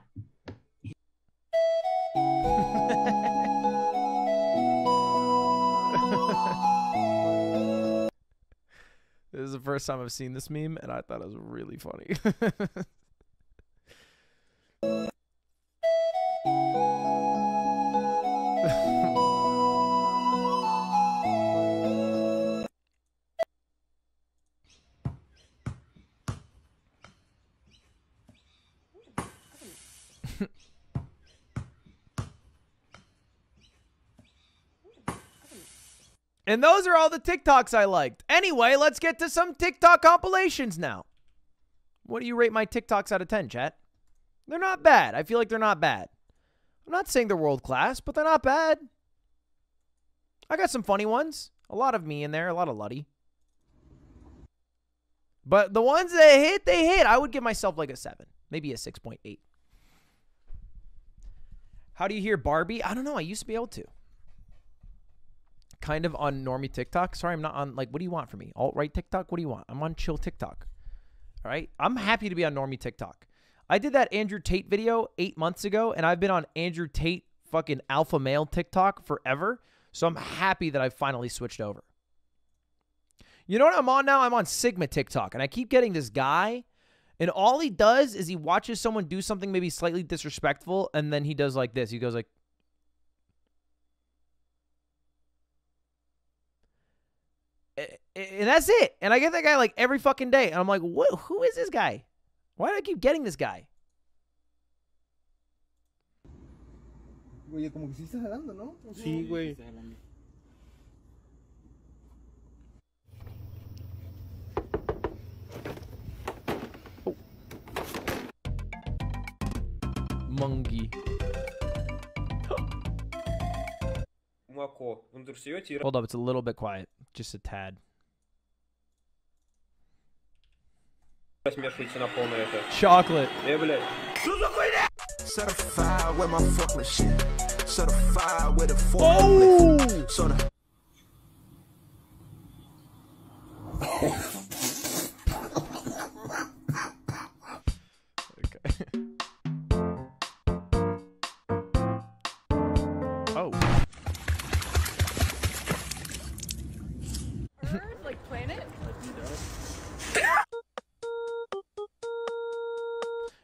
This is the first time I've seen this meme, and I thought it was really funny. And those are all the TikToks I liked. Anyway, let's get to some TikTok compilations now. What do you rate my TikToks out of 10, chat? They're not bad. I feel like they're not bad. I'm not saying they're world class, but they're not bad. I got some funny ones. A lot of me in there, a lot of Luddy. But the ones that hit, they hit. I would give myself like a 7, maybe a 6.8. How do you hear Barbie? I don't know. I used to be able to. Kind of on normie TikTok. Sorry, I'm not on, like, what do you want from me? Alt-right TikTok? What do you want? I'm on chill TikTok. All right? I'm happy to be on normie TikTok. I did that Andrew Tate video 8 months ago, and I've been on Andrew Tate fucking alpha male TikTok forever. So I'm happy that I finally switched over. You know what I'm on now? I'm on Sigma TikTok, and I keep getting this guy, and all he does is he watches someone do something maybe slightly disrespectful, and then he does like this. He goes like, and that's it. And I get that guy like every fucking day, and I'm like, what? Who is this guy? Why do I keep getting this guy? Oye, como que sí estás jalando, ¿no? Sí, güey. Mungie. Молоко. Вы надурсуете и... Hold up, it's a little bit quiet. Just a tad. Смешивайте на полное это. Chocolate. Блядь. Что за хуйня? Certified with my fucking shit. Certified with a full. Oh. Like planet?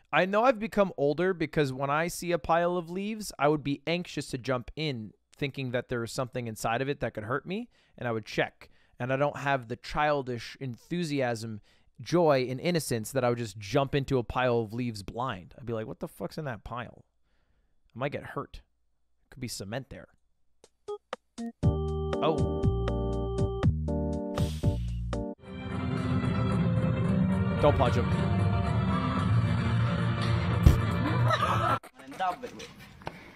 I know I've become older because when I see a pile of leaves, I would be anxious to jump in thinking that there was something inside of it that could hurt me, and I would check. And I don't have the childish enthusiasm, joy, and innocence that I would just jump into a pile of leaves blind. I'd be like, what the fuck's in that pile? I might get hurt. Could be cement there. Oh. Don't punch him.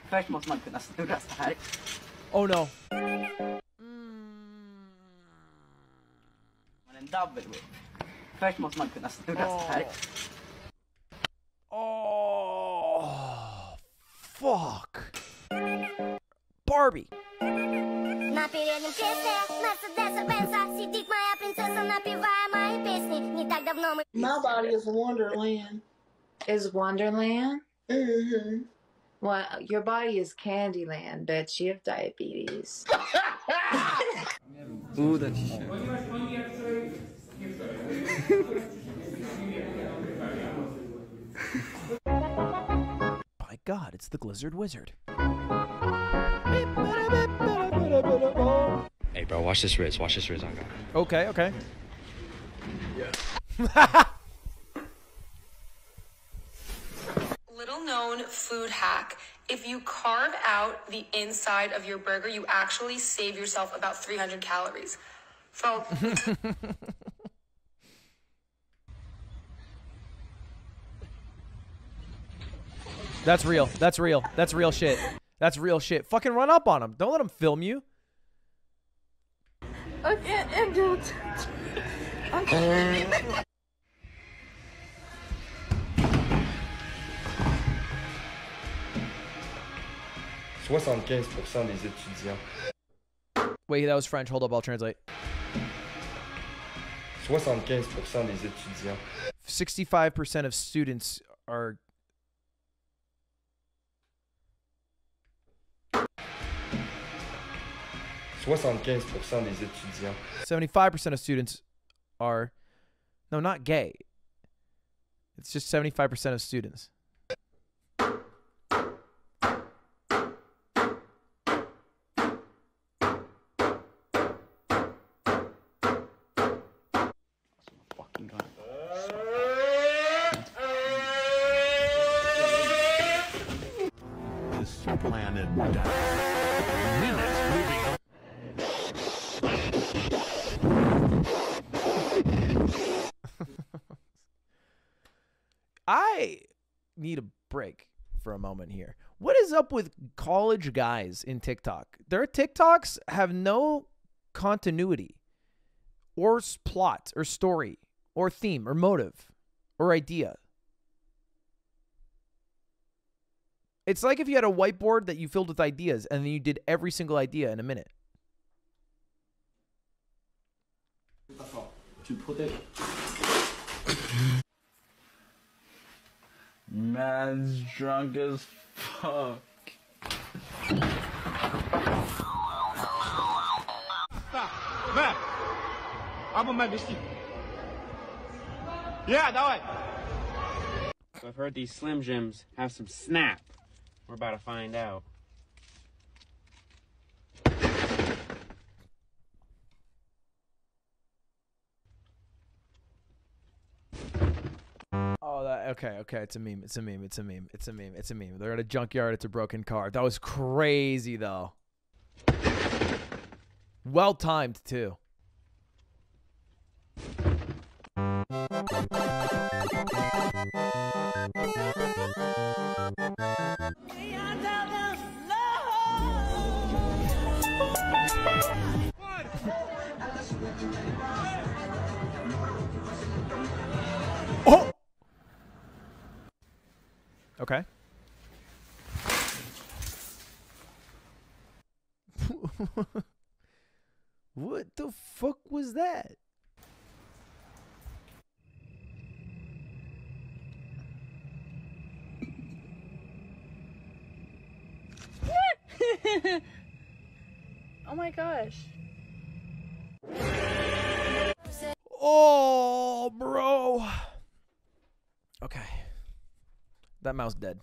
Först måste man kunna snurra så här. Oh no. En double whip. Först måste man kunna snurra så här. Oh, fuck. Barbie. На переднем кресле Мерседеса-Бенса сидит моя принцесса, напевая мои песни. Не так давно мы... My body is Wonderland. Is Wonderland? Mm-hmm. Well, your body is Candyland, bitch. You have diabetes. Ooh, that's shit. By God, it's the Glizzard Wizard. Hey, bro, watch this wrist. Watch this wrist. I got it. Okay, okay. Yeah. Little known food hack. If you carve out the inside of your burger, you actually save yourself about 300 calories. So... That's real. That's real. That's real shit. That's real shit. Fucking run up on him. Don't let him film you. I can't handle it. des étudiants. Wait, that was French. Hold up, I'll translate. 75% des étudiants. 65% of students are... 75% des étudiants. 75% of students are... No, not gay. It's just 75% of students. This planet minutes moving on. I need a break for a moment here. What is up with college guys in TikTok? Their TikToks have no continuity or plot or story or theme or motive or idea. It's like if you had a whiteboard that you filled with ideas and then you did every single idea in a minute. To put it. Man's drunk as fuck. Man, I'm a man. Yeah, давай. I've heard these Slim Jims have some snap. We're about to find out. Oh, okay. It's a meme. It's a meme. They're at a junkyard. It's a broken car. That was crazy, though. Well timed, too. Oh! Okay. What the fuck was that? Oh my gosh. Oh, bro. Okay. That mouse dead.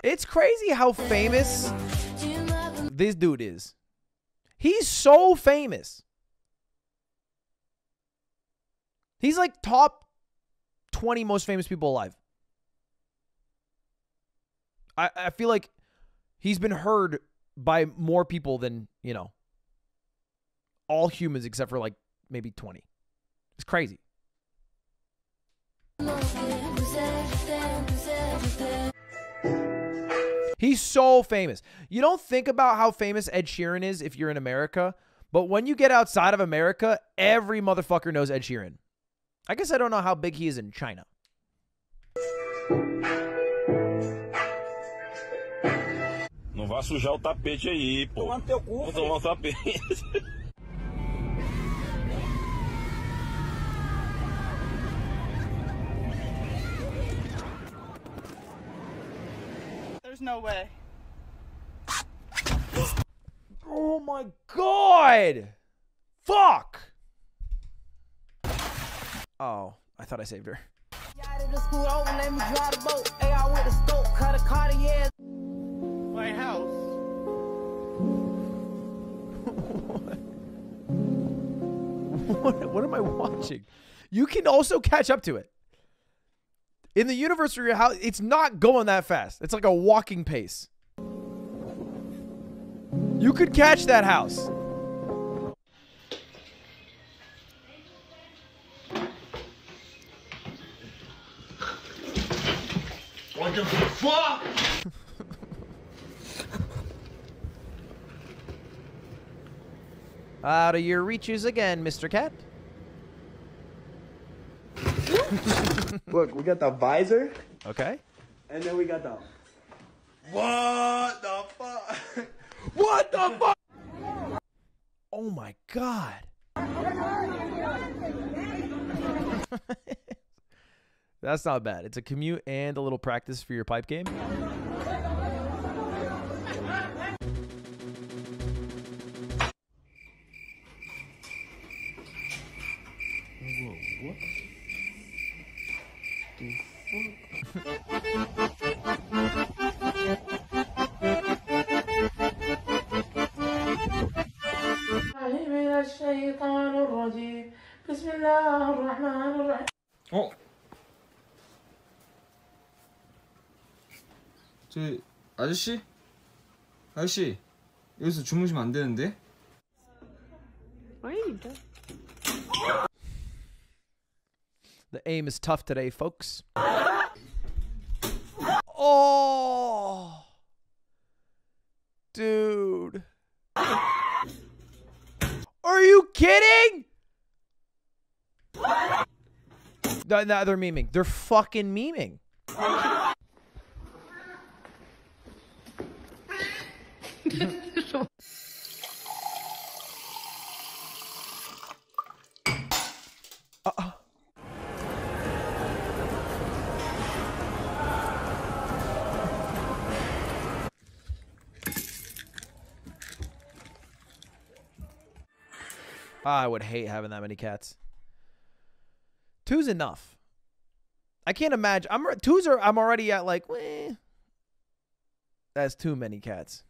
It's crazy how famous this dude is. He's so famous. He's like top 20 most famous people alive. I feel like he's been heard by more people than, you know, all humans except for like maybe 20. It's crazy. He's so famous. You don't think about how famous Ed Sheeran is if you're in America, but when you get outside of America, every motherfucker knows Ed Sheeran. I guess I don't know how big he is in China. Não vá sujar o tapete aí, pô. Toma no teu cu. Vou tomar o tapete. There's no way. Oh my god! Fuck! Oh, I thought I saved her. My house. What am I watching? You can also catch up to it. In the universe where your house, it's not going that fast. It's like a walking pace. You could catch that house. What the fuck? Out of your reaches again, Mr. Cat. Look, we got the visor. Okay. And then we got the... What the fuck? What the fuck? Oh my god. That's not bad. It's a commute and a little practice for your pipe game. Whoa, what the 어? 저 아저씨? 아저씨 여기서 주무시면 안 되는데? The aim is tough today, folks. Oh, dude. Are you kidding? No, they're memeing. They're fucking memeing. I would hate having that many cats. 2's enough. I can't imagine. I'm already at like, that's too many cats.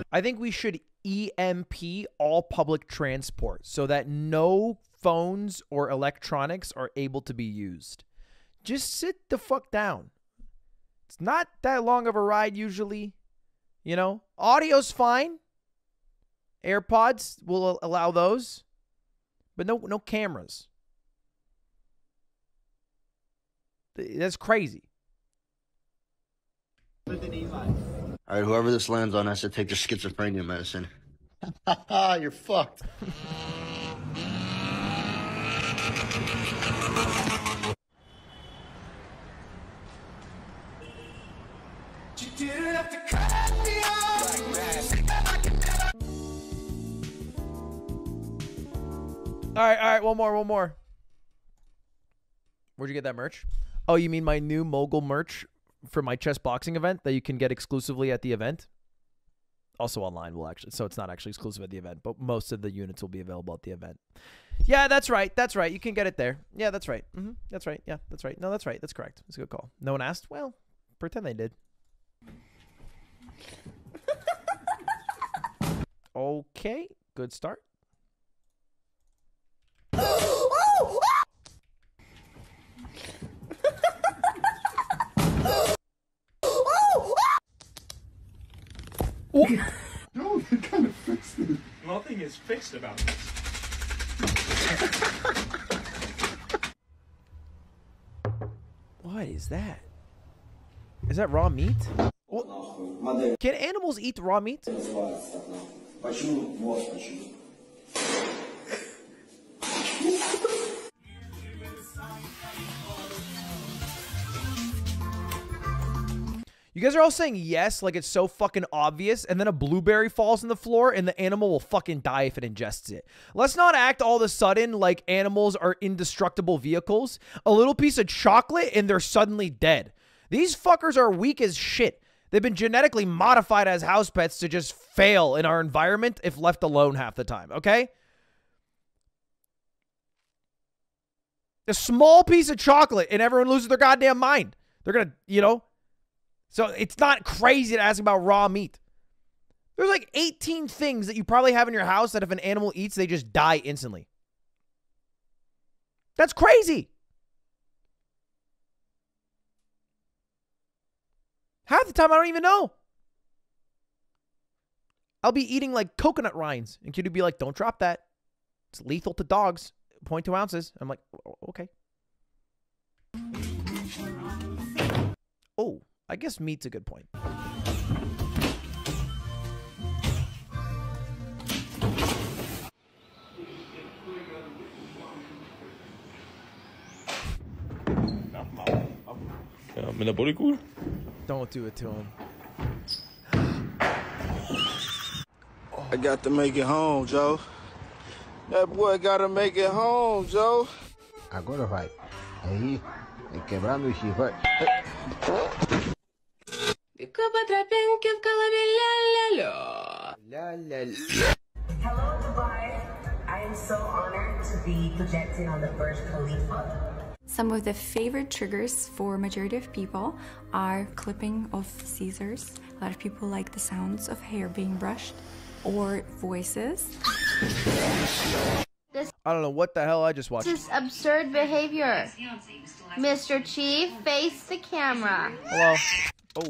I think we should EMP all public transport so that no phones or electronics are able to be used. Just sit the fuck down. It's not that long of a ride usually. You know, audio's fine. AirPods will allow those, but no cameras. That's crazy. All right, whoever this lands on has to take their schizophrenia medicine. You're fucked. All right, one more. Where'd you get that merch? Oh, you mean my new mogul merch for my chess boxing event that you can get exclusively at the event? Also online will actually, so it's not actually exclusive at the event, but most of the units will be available at the event. Yeah, that's right. You can get it there. Yeah, that's right. That's right. Yeah, that's right. No, that's right. That's correct. That's a good call. No one asked? Well, pretend they did. Okay, good start. No, they kind of fixed it. Nothing is fixed about this. What is that? Is that raw meat? What? Can animals eat raw meat? You guys are all saying yes, like it's so fucking obvious, and then a blueberry falls on the floor and the animal will fucking die if it ingests it. Let's not act all of a sudden like animals are indestructible vehicles. A little piece of chocolate and they're suddenly dead. These fuckers are weak as shit. They've been genetically modified as house pets to just fail in our environment if left alone half the time, okay? A small piece of chocolate and everyone loses their goddamn mind. They're gonna, you know... So it's not crazy to ask about raw meat. There's like 18 things that you probably have in your house that if an animal eats, they just die instantly. That's crazy. Half the time, I don't even know. I'll be eating like coconut rinds, and kid would be like, don't drop that. It's lethal to dogs. 0.2 ounces. I'm like, okay. Oh. I guess meat's a good point. Don't do it to him. I got to make it home, Joe. That boy got to make it home, Joe. Agora vai. Aí, quebrando o chifre. Hello, Dubai. I am so honored to be projecting on the Burj Khalifa. Some of the favorite triggers for majority of people are clipping of scissors. A lot of people like the sounds of hair being brushed or voices. I don't know what the hell I just watched. This is absurd behavior. Mr. Chief, face the camera. Hello. Oh.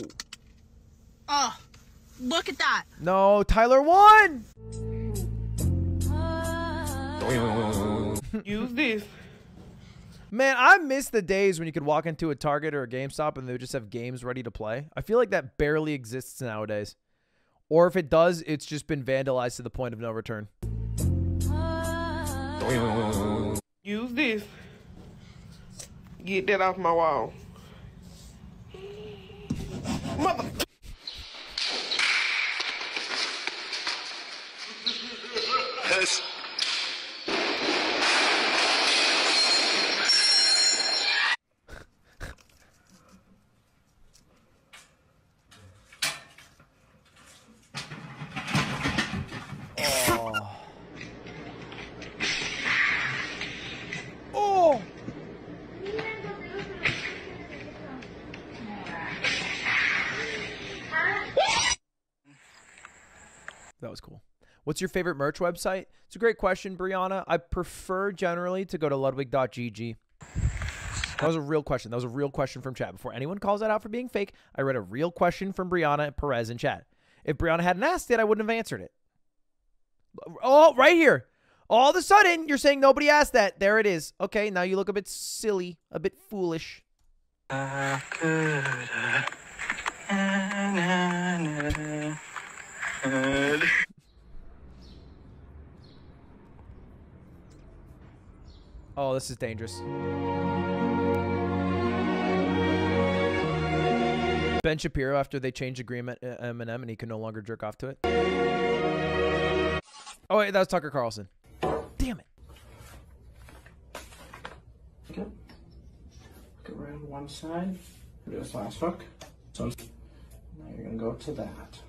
Oh, look at that. No, Tyler won. Use this. Man, I miss the days when you could walk into a Target or a GameStop and they would just have games ready to play. I feel like that barely exists nowadays. Or if it does, it's just been vandalized to the point of no return. Use this. Get that off my wall. Mother. Yes. Oh. That was cool. What's your favorite merch website? It's a great question, Brianna. I prefer generally to go to ludwig.gg. That was a real question. That was a real question from chat. Before anyone calls that out for being fake, I read a real question from Brianna Perez in chat. If Brianna hadn't asked it, I wouldn't have answered it. Oh, right here. All of a sudden, you're saying nobody asked that. There it is. Okay, now you look a bit silly, a bit foolish. Oh, this is dangerous. Ben Shapiro, after they changed agreement Eminem and he could no longer jerk off to it. Oh, wait, that was Tucker Carlson. Damn it. Okay. Go around one side. Do this last hook. So now you're going to go to that.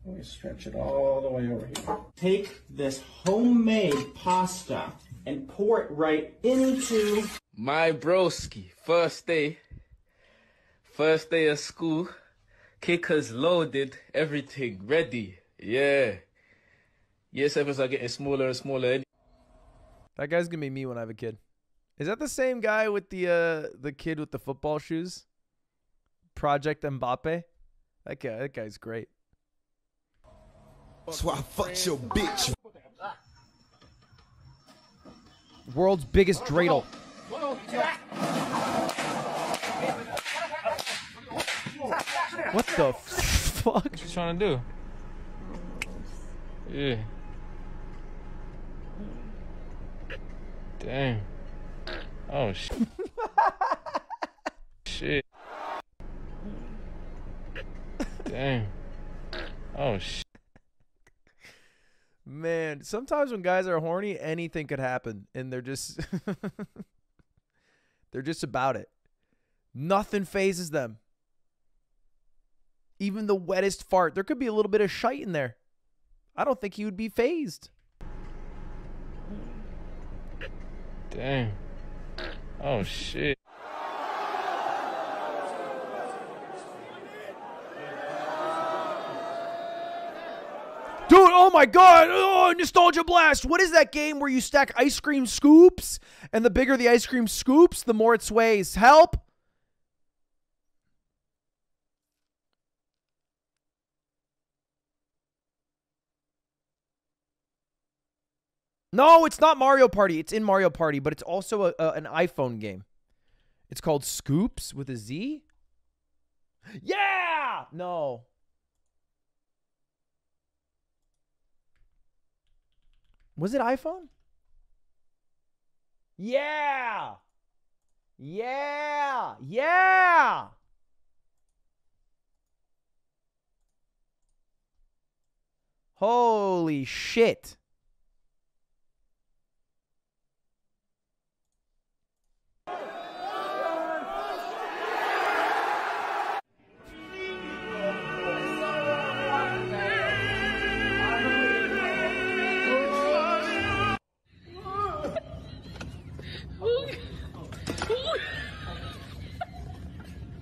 We stretch it all the way over here. Take this homemade pasta and pour it right into my broski. First day of school. Kickers loaded, everything ready. Yeah. Yes, efforts are getting smaller and smaller. That guy's gonna be me when I have a kid. Is that the same guy with the kid with the football shoes? Project Mbappe? That guy's great. That's why I fucked your bitch. World's biggest dreidel. What the fuck? What you trying to do? Yeah. Damn. Oh, shit. Shit. Damn. Oh, shit. Man, sometimes when guys are horny, anything could happen, and they're just they're just about it. Nothing phases them. Even the wettest fart. There could be a little bit of shite in there. I don't think he would be phased. Damn. Oh, shit. Dude, oh my god! Oh, Nostalgia Blast! What is that game where you stack ice cream scoops? And the bigger the ice cream scoops, the more it sways. Help! No, it's not Mario Party. It's in Mario Party, but it's also an iPhone game. It's called Scoops with a Z? Yeah! No. Was it iPhone? Yeah! Yeah! Yeah! Holy shit.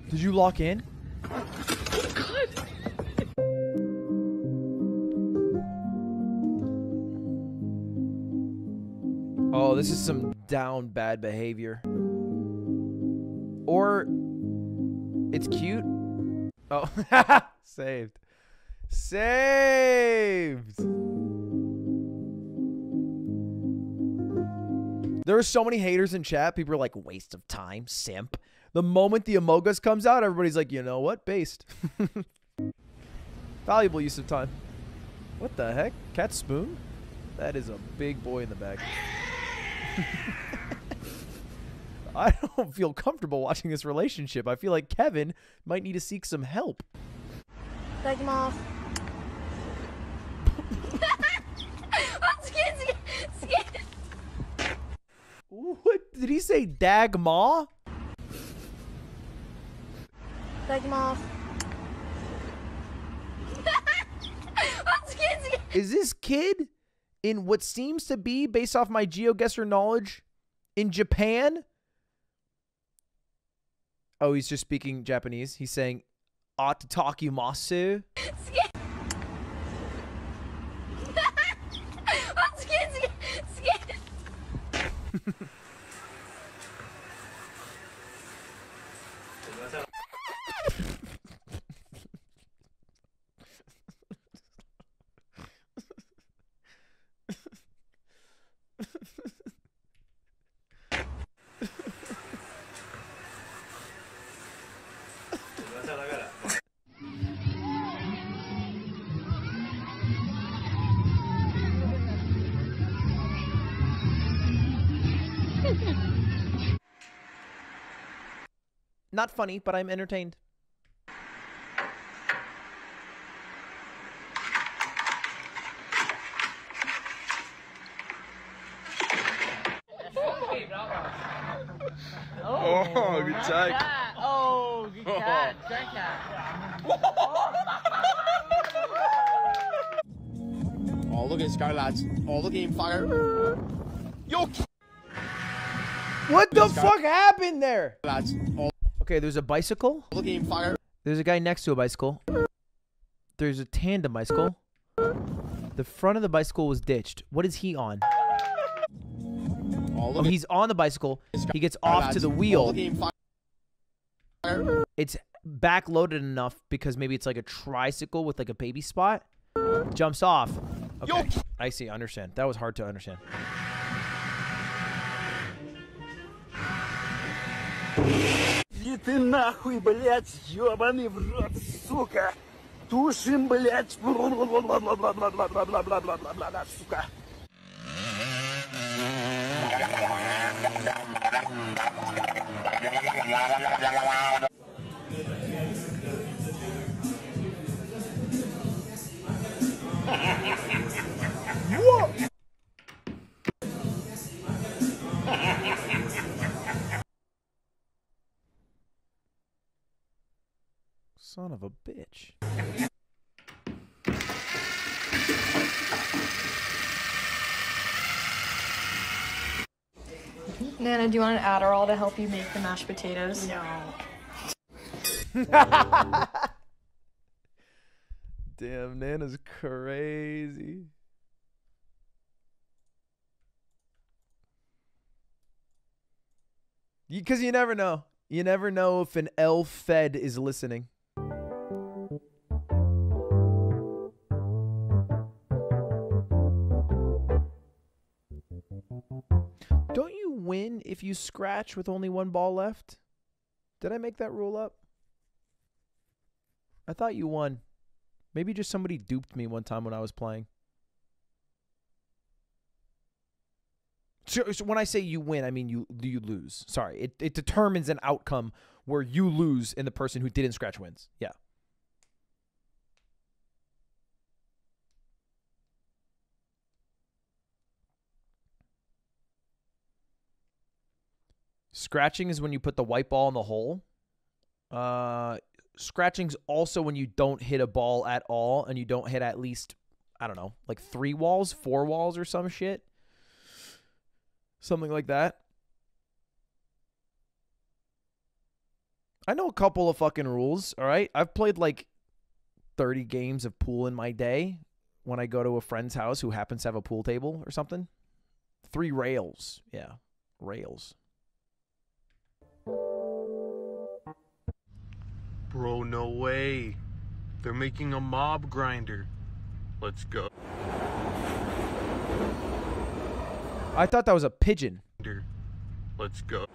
Did you lock in? Oh, this is some down bad behavior. Or it's cute. Oh, saved. Saved. There are so many haters in chat. People are like, waste of time, simp. The moment the Amogus comes out, everybody's like, you know what? Based. Valuable use of time. What the heck? Cat Spoon? That is a big boy in the bag. I don't feel comfortable watching this relationship. I feel like Kevin might need to seek some help. Take him off. What did he say? Dagma? Take him off. Is this kid in what seems to be, based off my GeoGuessr knowledge, in Japan? Oh, he's just speaking Japanese. He's saying, "Atatakimasu." Not funny, but I'm entertained. Oh, good time. Oh, good cat. Great cat. Oh, look at this guy, lads. Oh, look at him, fire. Yo! What the fuck happened there? Lads. Oh. Okay, there's a bicycle. Look at him, fire. There's a guy next to a bicycle. There's a tandem bicycle. The front of the bicycle was ditched. What is he on? Oh, he's on the bicycle. He gets off to the wheel. It's back-loaded enough because maybe it's like a tricycle with like a baby spot. Jumps off. Okay, I see. Understand. That was hard to understand. Иди ты нахуй, блядь, ёбаный в рот, сука! Тушим, блядь! Бла-бла-бла-бла-бла-бла-бла-бла-бла-бла-бла, сука! Whoa! Son of a bitch. Nana, do you want an Adderall to help you make the mashed potatoes? No. Damn, Nana's crazy. Because you never know. You never know if an elf fed is listening. Don't you win if you scratch with only one ball left? Did I make that rule up? I thought you won. Maybe just somebody duped me one time when I was playing. So when I say you win, I mean you lose. Sorry, it determines an outcome where you lose and the person who didn't scratch wins. Yeah. Scratching is when you put the white ball in the hole. Scratching's also when you don't hit a ball at all and you don't hit at least, I don't know, like 3 walls, 4 walls or some shit. Something like that. I know a couple of fucking rules, all right? I've played like 30 games of pool in my day when I go to a friend's house who happens to have a pool table or something. 3 rails. Yeah, rails. Bro, no way. They're making a mob grinder. Let's go. I thought that was a pigeon. Let's go.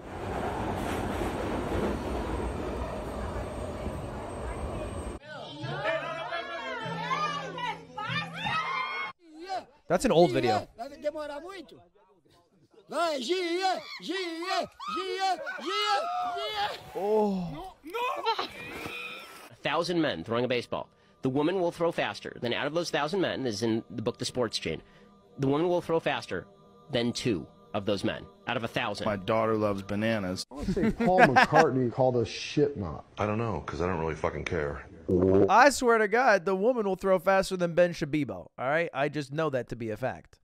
That's an old video. Yeah. Oh. No. 1,000 men throwing a baseball. The woman will throw faster. Then out of those 1,000 men, this is in the book The Sports Chain, the woman will throw faster than 2 of those men out of 1,000. My daughter loves bananas. I want to say Paul McCartney called us shit knot. I don't know, because I don't really fucking care. I swear to God, the woman will throw faster than Ben Shabibo. All right? I just know that to be a fact.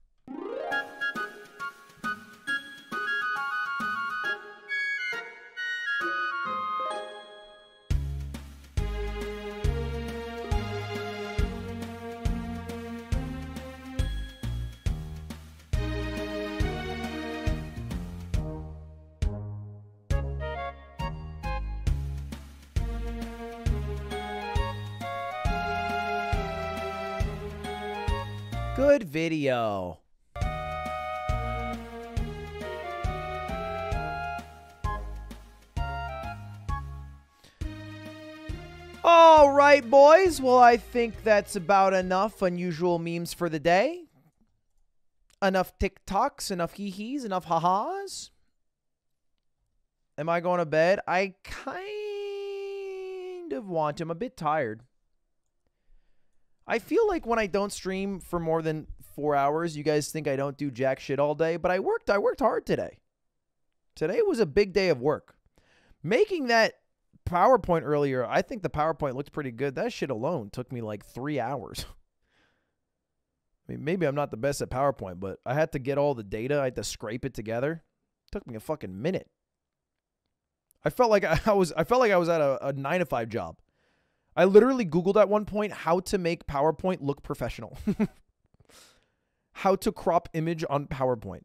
Good video. All right, boys. Well, I think that's about enough unusual memes for the day. Enough TikToks, enough hee-hees, enough ha-has. Am I going to bed? I kind of want to. I'm a bit tired. I feel like when I don't stream for more than 4 hours, you guys think I don't do jack shit all day, but I worked hard today. Today was a big day of work. Making that PowerPoint earlier, I think the PowerPoint looked pretty good. That shit alone took me like 3 hours. I mean, maybe I'm not the best at PowerPoint, but I had to get all the data. I had to scrape it together. It took me a fucking minute. I felt like I was at a 9-to-5 job. I literally Googled at one point how to make PowerPoint look professional. How to crop image on PowerPoint.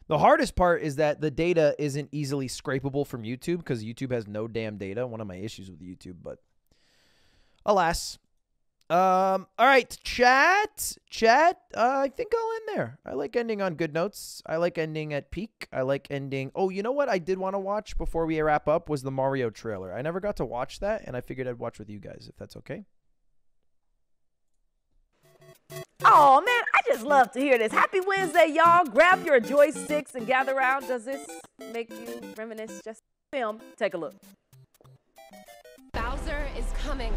The hardest part is that the data isn't easily scrapable from YouTube because YouTube has no damn data. One of my issues with YouTube, but alas. All right, chat. I think I'll end there. I like ending on good notes. I like ending at peak. I like ending. Oh, you know what I did want to watch before we wrap up was the Mario trailer. I never got to watch that, and I figured I'd watch with you guys, if that's okay. Oh man, I just love to hear this. Happy Wednesday, y'all. Grab your joysticks and gather around. Does this make you reminisce? Just film. Take a look. Bowser is coming.